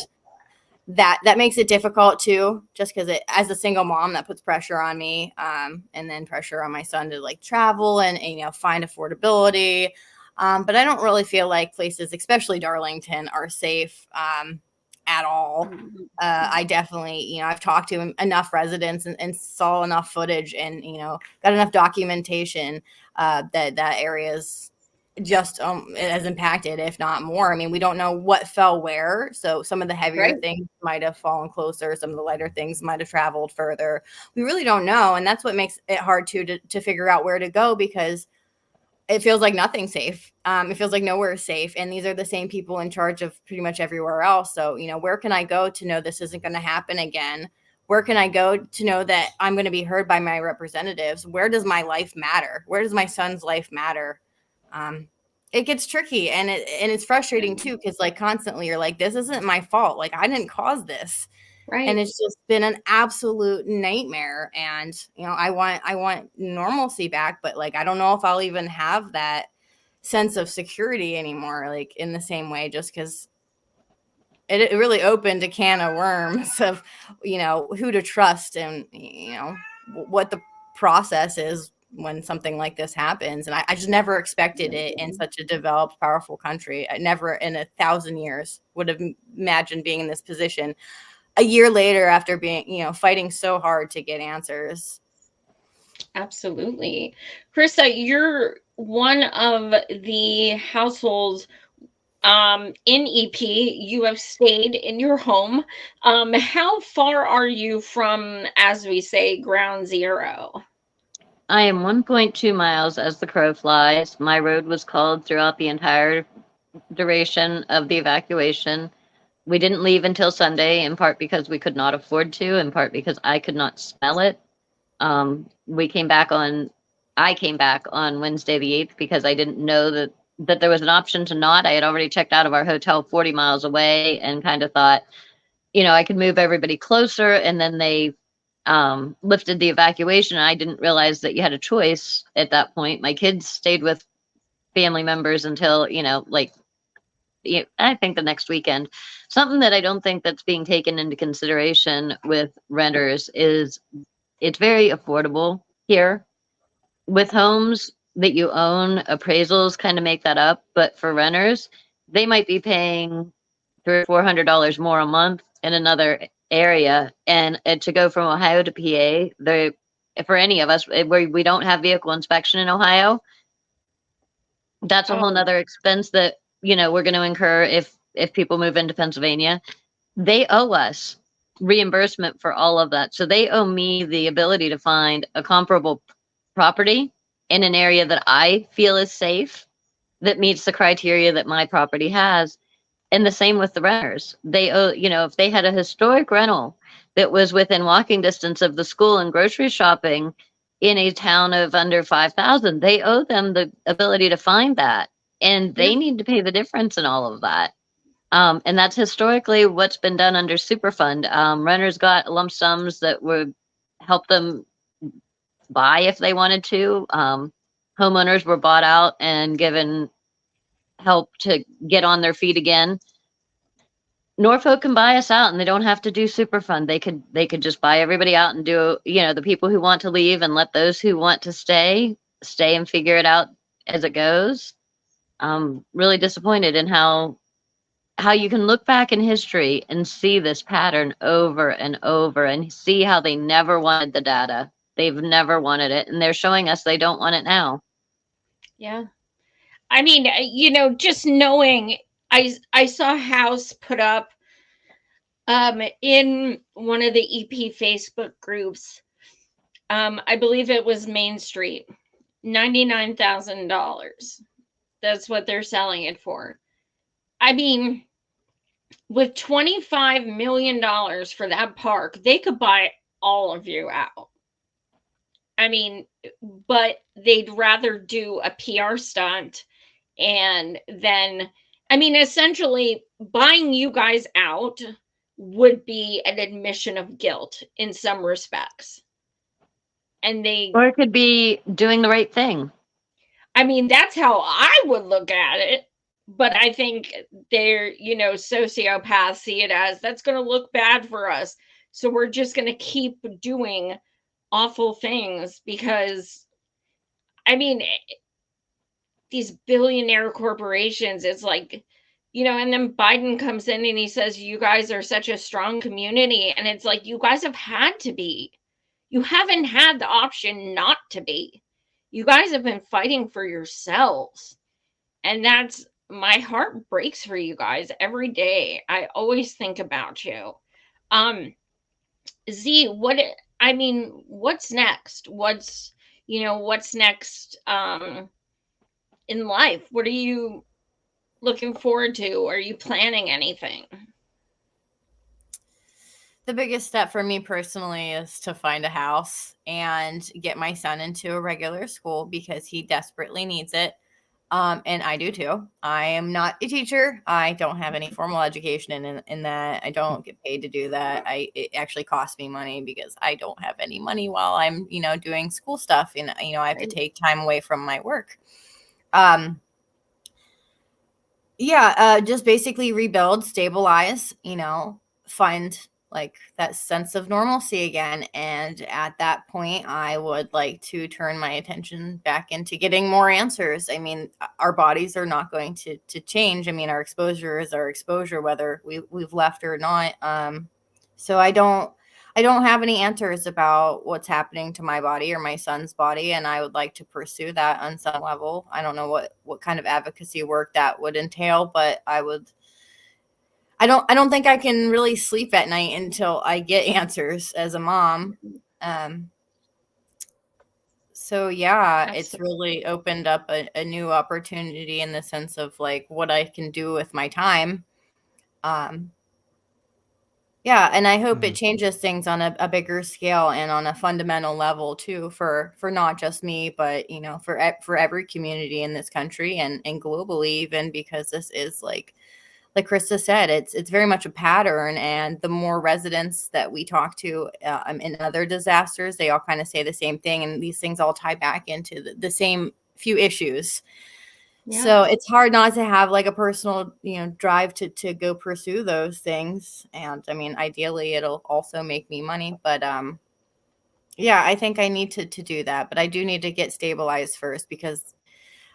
that makes it difficult too, just because as a single mom, that puts pressure on me, and then pressure on my son to like travel and find affordability. But I don't really feel like places, especially Darlington, are safe at all. I definitely, I've talked to enough residents and saw enough footage and, got enough documentation that area's just as impacted, if not more. I mean, we don't know what fell where. So some of the heavier things might have fallen closer. Some of the lighter things might have traveled further. We really don't know. And that's what makes it hard to figure out where to go, because it feels like nothing's safe. It feels like nowhere is safe. And these are the same people in charge of pretty much everywhere else. So, where can I go to know this isn't going to happen again? Where can I go to know that I'm going to be heard by my representatives? Where does my life matter? Where does my son's life matter? It gets tricky, and it's frustrating too, because like constantly you're like, this isn't my fault. Like, I didn't cause this. Right. And it's just been an absolute nightmare. And, I want normalcy back, but like, I don't know if I'll even have that sense of security anymore, like in the same way, just because it really opened a can of worms of, who to trust and, what the process is when something like this happens. And I just never expected it in such a developed, powerful country. I never in 1,000 years would have imagined being in this position a year later after being, fighting so hard to get answers.
Absolutely. Krista, you're one of the households in EP. You have stayed in your home. How far are you from, as we say, ground zero?
I am 1.2 miles as the crow flies. My road was called throughout the entire duration of the evacuation. We didn't leave until Sunday, in part because we could not afford to, in part because I could not smell it. I came back on Wednesday the 8th because I didn't know that there was an option to not. I had already checked out of our hotel 40 miles away and kind of thought, I could move everybody closer. And then they lifted the evacuation. I didn't realize that you had a choice at that point. My kids stayed with family members until, I think the next weekend. Something that I don't think that's being taken into consideration with renters is it's very affordable here. With homes that you own, appraisals kind of make that up. But for renters, they might be paying $300 or $400 more a month in another area. And to go from Ohio to PA, for any of us, where we don't have vehicle inspection in Ohio, that's a whole nother expense that, we're going to incur if people move into Pennsylvania. They owe us reimbursement for all of that. So they owe me the ability to find a comparable property in an area that I feel is safe, that meets the criteria that my property has. And the same with the renters. They owe, if they had a historic rental that was within walking distance of the school and grocery shopping in a town of under 5,000, they owe them the ability to find that. And they need to pay the difference in all of that. And that's historically what's been done under Superfund. Renters got lump sums that would help them buy if they wanted to. Homeowners were bought out and given help to get on their feet again. Norfolk can buy us out and they don't have to do Superfund. They could just buy everybody out and do, the people who want to leave and let those who want to stay and figure it out as it goes. I'm really disappointed in how you can look back in history and see this pattern over and over and see how they never wanted the data. They've never wanted it. And they're showing us they don't want it now.
Yeah. I mean, just knowing, I saw a house put up in one of the EP Facebook groups. I believe it was Main Street, $99,000. That's what they're selling it for. I mean, with $25 million for that park, they could buy all of you out. I mean, but they'd rather do a PR stunt and then, essentially buying you guys out would be an admission of guilt in some respects. And
or it could be doing the right thing.
I mean, that's how I would look at it. But I think they're, sociopaths see it as that's going to look bad for us. So we're just going to keep doing awful things because, I mean, these billionaire corporations, it's like, and then Biden comes in and he says, you guys are such a strong community. And it's like, you guys have had to be. You haven't had the option not to be. You guys have been fighting for yourselves. And my heart breaks for you guys every day. I always think about you. Z, what's next? What's next in life? What are you looking forward to? Are you planning anything?
The biggest step for me personally is to find a house and get my son into a regular school because he desperately needs it. And I do too. I am not a teacher. I don't have any formal education in that. I don't get paid to do that. It actually costs me money because I don't have any money while I'm, doing school stuff. And, I have to take time away from my work. Just basically rebuild, stabilize, find like that sense of normalcy again. And at that point, I would like to turn my attention back into getting more answers. I mean, our bodies are not going to change. I mean, our exposure is our exposure, whether we've left or not. So I don't have any answers about what's happening to my body or my son's body, and I would like to pursue that on some level. I don't know what kind of advocacy work that would entail, but I don't think I can really sleep at night until I get answers as a mom. So yeah, it's really opened up a new opportunity in the sense of like what I can do with my time. Yeah, and I hope it changes things on a bigger scale and on a fundamental level too for not just me, but for every community in this country and globally even, because this is like Krista said, it's very much a pattern. And the more residents that we talk to in other disasters, they all kind of say the same thing, and these things all tie back into the same few issues. Yeah. So it's hard not to have like a personal, drive to go pursue those things. And I mean, ideally, it'll also make me money. But yeah, I think I need to do that. But I do need to get stabilized first because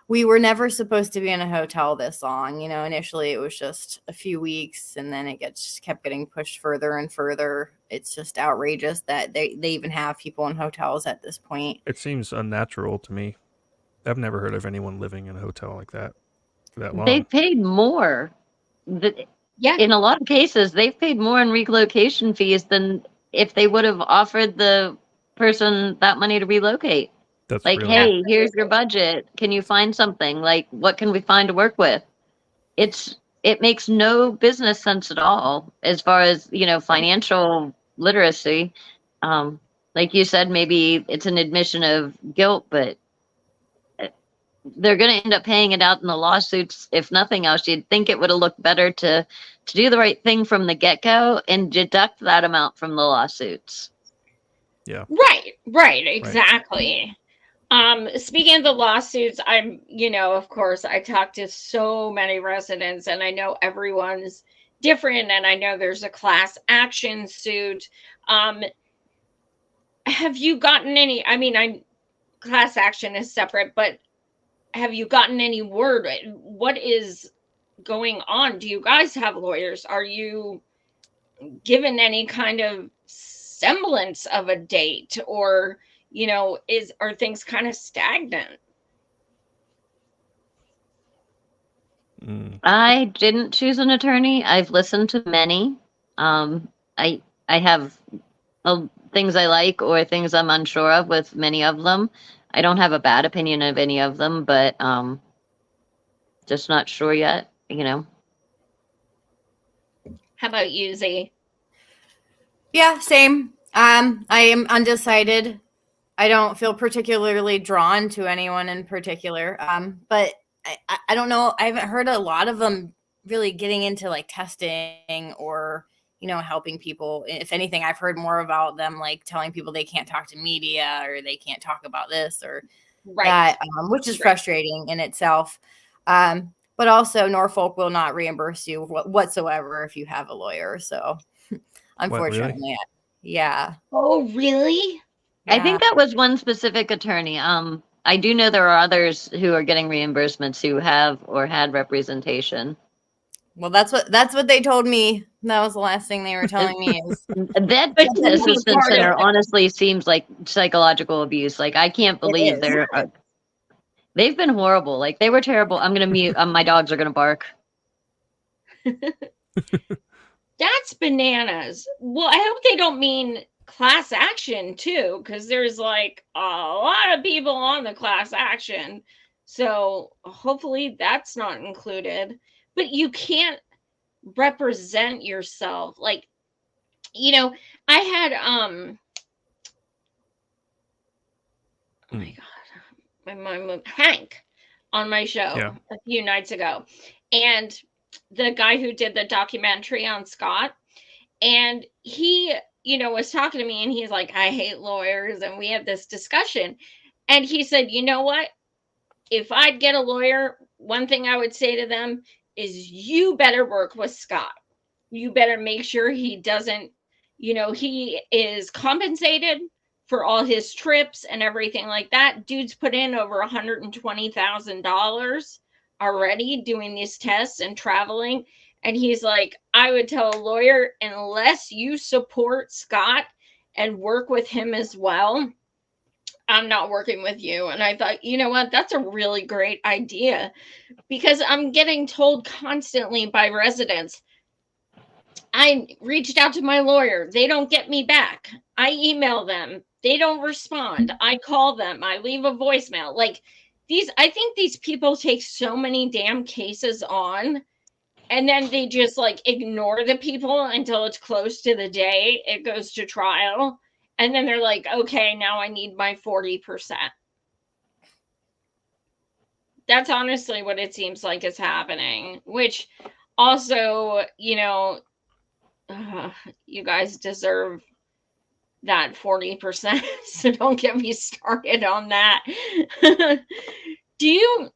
we were never supposed to be in a hotel this long. Initially it was just a few weeks, and then it kept getting pushed further and further. It's just outrageous that they even have people in hotels at this point.
It seems unnatural to me. I've never heard of anyone living in a hotel like that long.
They've paid more.
Yeah.
In a lot of cases, they've paid more in relocation fees than if they would have offered the person that money to relocate.
That's
like,
really
hey, here's your budget. Can you find something? Like, what can we find to work with? It makes no business sense at all as far as, financial literacy. Like you said, maybe it's an admission of guilt, but they're going to end up paying it out in the lawsuits. If nothing else, you'd think it would have looked better to do the right thing from the get-go and deduct that amount from the lawsuits.
Yeah.
Right. Exactly. Speaking of the lawsuits, I'm, of course, I talk to so many residents, and I know everyone's different, and I know there's a class action suit. Have you gotten any, class action is separate, but have you gotten any word? What is going on? Do you guys have lawyers? Are you given any kind of semblance of a date, or are things kind of stagnant?
I didn't choose an attorney. I've listened to many. I have things I like or things I'm unsure of with many of them. I don't have a bad opinion of any of them, but just not sure yet, How
about you, Z?
Yeah, same. I am undecided. I don't feel particularly drawn to anyone in particular. But I don't know. I haven't heard a lot of them really getting into like testing or, helping people. If anything, I've heard more about them like telling people they can't talk to media or they can't talk about this or that, which is frustrating in itself. But also Norfolk will not reimburse you whatsoever if you have a lawyer. So unfortunately,
really?
Yeah. Oh, really?
Yeah. I think that was one specific attorney. I do know there are others who are getting reimbursements who have or had representation.
Well, that's what they told me. That was the last thing they were telling me. Is
that assistance center honestly seems like psychological abuse. Like I can't believe they've been horrible. Like they were terrible. I'm gonna mute. My dogs are gonna bark.
That's bananas. Well, I hope they don't mean class action too, because there's like a lot of people on the class action. So hopefully that's not included. But you can't represent yourself. Like, I had oh my God, my mom, Hank, on my show a few nights ago. And the guy who did the documentary on Scott, and he, was talking to me and he's like, I hate lawyers. And we had this discussion. And he said, you know what? If I'd get a lawyer, one thing I would say to them is you better work with Scott. You better make sure he doesn't, he is compensated for all his trips and everything like that. Dude's put in over $120,000 already doing these tests and traveling. And he's like, I would tell a lawyer, unless you support Scott and work with him as well, I'm not working with you. And I thought, you know what? That's a really great idea, because I'm getting told constantly by residents, I reached out to my lawyer. They don't get me back. I email them. They don't respond. I call them. I leave a voicemail. Like I think these people take so many damn cases on, and then they just like ignore the people until it's close to the day it goes to trial. And then they're like, okay, now I need my 40%. That's honestly what it seems like is happening, which also, you guys deserve that 40%. So don't get me started on that. Do you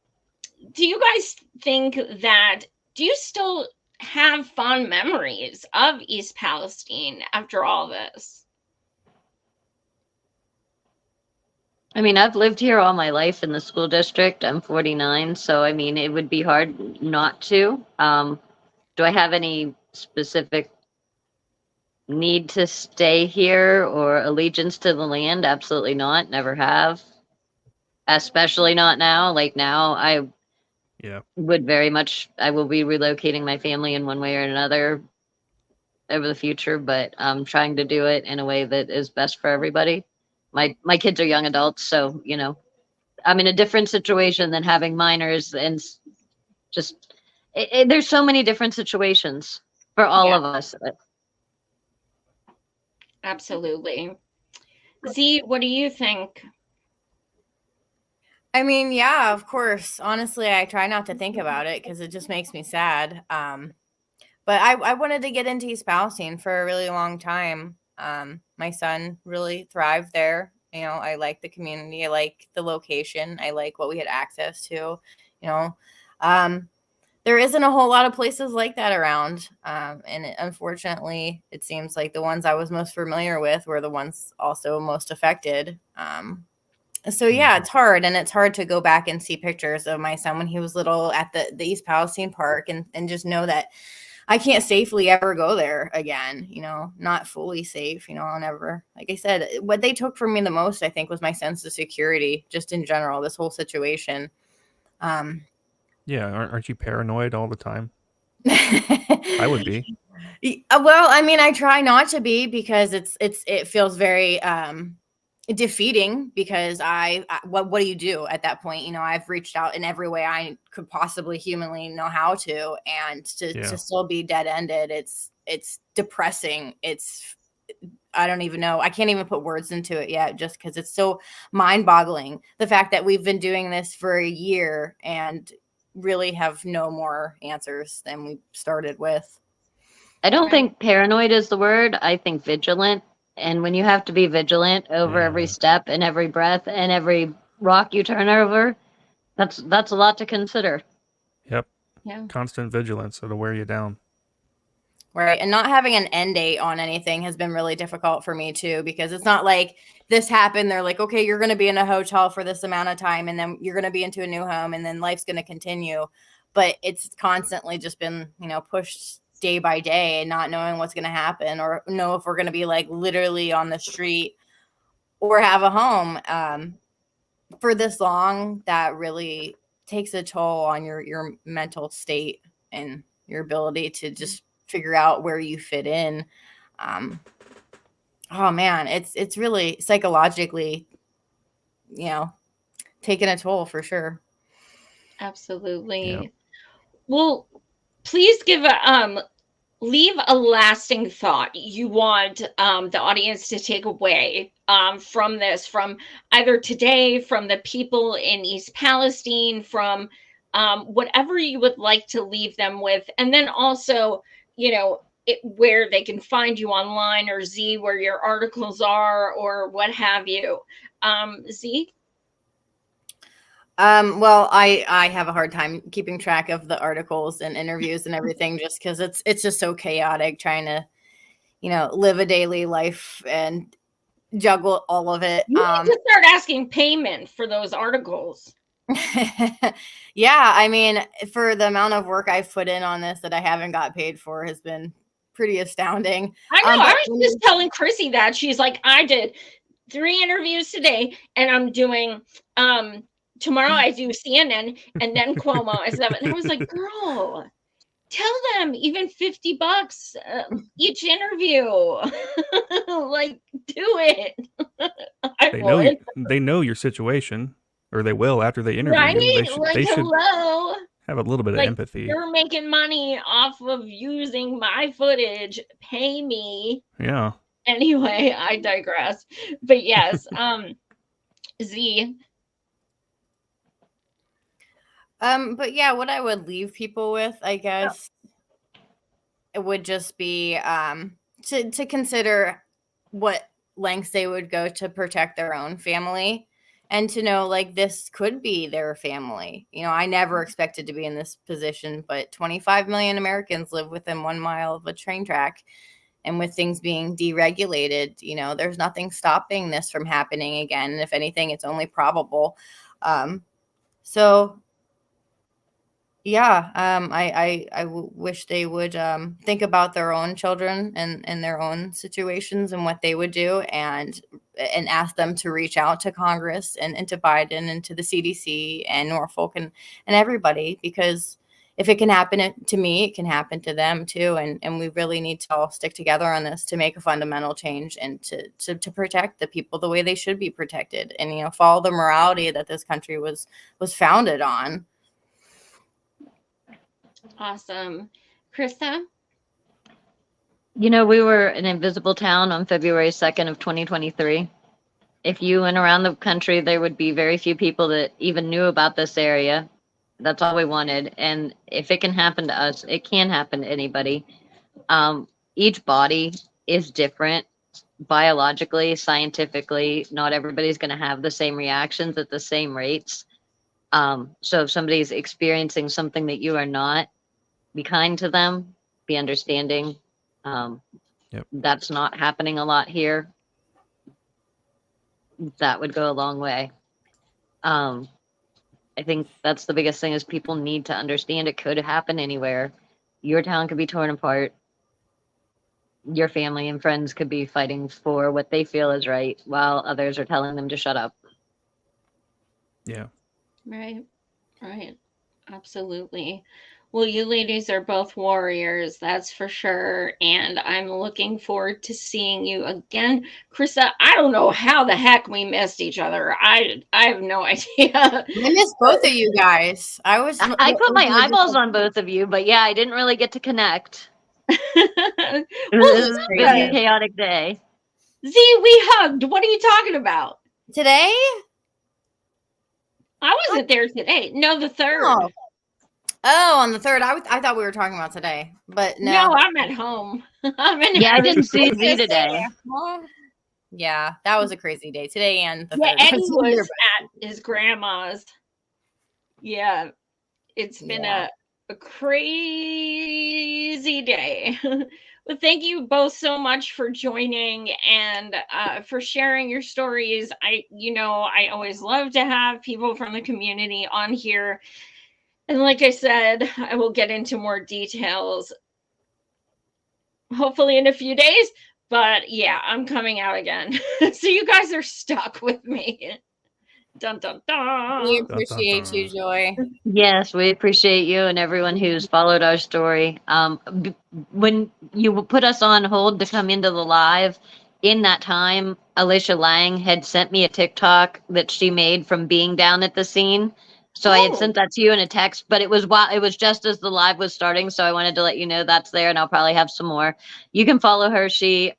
guys think that, do you still have fond memories of East Palestine after all this?
I mean, I've lived here all my life in the school district. I'm 49, so I mean, it would be hard not to. Do I have any specific need to stay here or allegiance to the land? Absolutely not. Never have. Especially not now. Like now, I would very much, I will be relocating my family in one way or another over the future, but I'm trying to do it in a way that is best for everybody. My kids are young adults, so I'm in a different situation than having minors, and just there's so many different situations for all of us.
Absolutely. Z, what do you think?
I mean, yeah, of course. Honestly, I try not to think about it because it just makes me sad. But I wanted to get into East Palestine for a really long time. My son really thrived there. I like the community. I like the location. I like what we had access to. There isn't a whole lot of places like that around. Unfortunately, it seems like the ones I was most familiar with were the ones also most affected. So yeah, it's hard. And it's hard to go back and see pictures of my son when he was little at the East Palestine Park and just know that I can't safely ever go there again, not fully safe, I'll never, like I said, what they took from me the most, I think, was my sense of security, just in general, this whole situation.
Yeah. Aren't you paranoid all the time? I would be.
Well, I mean, I try not to be, because it feels very, defeating, because what do you do at that point? I've reached out in every way I could possibly humanly know how to, and to still be dead-ended, it's depressing. I don't even know. I can't even put words into it yet, just because it's so mind-boggling. The fact that we've been doing this for a year and really have no more answers than we started with.
I don't
Right.
think paranoid is the word. I think vigilant. And when you have to be vigilant over every step and every breath and every rock you turn over, that's a lot to consider.
Yep.
Yeah.
Constant vigilance. It'll wear you down.
Right. And not having an end date on anything has been really difficult for me too, because it's not like this happened. They're like, okay, you're going to be in a hotel for this amount of time and then you're going to be into a new home and then life's going to continue. But it's constantly just been, pushed day by day and not knowing what's going to happen or know if we're going to be like literally on the street or have a home for this long. That really takes a toll on your mental state and your ability to just figure out where you fit in. Oh man, it's really psychologically, taking a toll for sure.
Absolutely.
Yep.
Well, please leave a lasting thought you want the audience to take away from this, from either today, from the people in East Palestine, from whatever you would like to leave them with. And then also, where they can find you online, or Z, where your articles are, or what have you. Z?
Well, I have a hard time keeping track of the articles and interviews and everything just because it's just so chaotic trying to, live a daily life and juggle all of it.
You need to start asking payment for those articles.
Yeah, I mean, for the amount of work I've put in on this that I haven't got paid for has been pretty astounding.
I know. I was just telling Chrissy that. She's like, I did 3 interviews today, and I'm doing tomorrow I do CNN and then Cuomo and stuff. And I was like, girl, tell them even $50 each interview. Like, do it.
They know your situation, or they will after they interview
right?
you. They should
hello.
have a little bit of empathy.
You're making money off of using my footage. Pay me.
Yeah.
Anyway, I digress. But yes, Z.
But yeah, what I would leave people with, I guess, it would just be to consider what lengths they would go to protect their own family, and to know like this could be their family. I never expected to be in this position, but 25 million Americans live within 1 mile of a train track. And with things being deregulated, there's nothing stopping this from happening again. And if anything, it's only probable. So yeah, I wish they would think about their own children and their own situations and what they would do, and ask them to reach out to Congress and to Biden and to the CDC and Norfolk and everybody, because if it can happen to me, it can happen to them too. And we really need to all stick together on this to make a fundamental change and to protect the people the way they should be protected, and follow the morality that this country was founded on.
Awesome. Krista?
We were an invisible town on February 2nd of 2023. If you went around the country, there would be very few people that even knew about this area. That's all we wanted. And if it can happen to us, it can happen to anybody. Each body is different biologically, scientifically. Not everybody's going to have the same reactions at the same rates. So if somebody's experiencing something that you are not, be kind to them, be understanding. That's not happening a lot here. That would go a long way. I think that's the biggest thing, is people need to understand it could happen anywhere. Your town could be torn apart. Your family and friends could be fighting for what they feel is right, while others are telling them to shut up.
Yeah.
Right. Absolutely. Well, you ladies are both warriors, that's for sure. And I'm looking forward to seeing you again. Krista, I don't know how the heck we missed each other. I have no idea.
I missed both of you guys. I
put my eyeballs on both of you, but yeah, I didn't really get to connect. It was a busy, chaotic day.
Z, we hugged. What are you talking about?
Today?
I wasn't there today. No, the 3rd.
Oh, on the 3rd. I thought we were talking about today, but no.
No, I'm at home. I'm in.
Yeah, I didn't see Z today.
Yeah, that was a crazy day today and the 3rd.
Eddie was at his grandma's. Yeah, it's been a crazy day. Well, thank you both so much for joining and for sharing your stories. I always love to have people from the community on here. And like I said, I will get into more details hopefully in a few days. But yeah, I'm coming out again. So you guys are stuck with me. Dun, dun, dun.
We appreciate you, Joy.
Yes, we appreciate you and everyone who's followed our story. When you put us on hold to come into the live, in that time, Alicia Lang had sent me a TikTok that she made from being down at the scene. So I had sent that to you in a text, but it was just as the live was starting. So I wanted to let you know that's there, and I'll probably have some more. You can follow her. She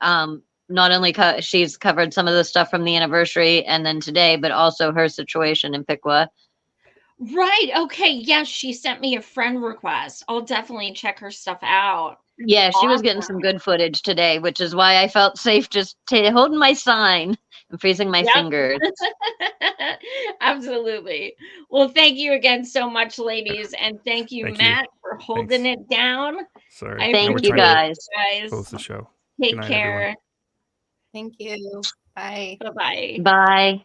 not only she's covered some of the stuff from the anniversary and then today, but also her situation in Piqua.
Right. Okay. Yes, she sent me a friend request. I'll definitely check her stuff out.
Yeah, she was getting some good footage today, which is why I felt safe just holding my sign and freezing my fingers.
Absolutely. Well, thank you again so much, ladies. And thank you, Matt, for holding it down.
Sorry.
Thank you, guys.
Close the show.
Take care.
Everyone.
Thank you. Bye.
Bye-bye.
Bye.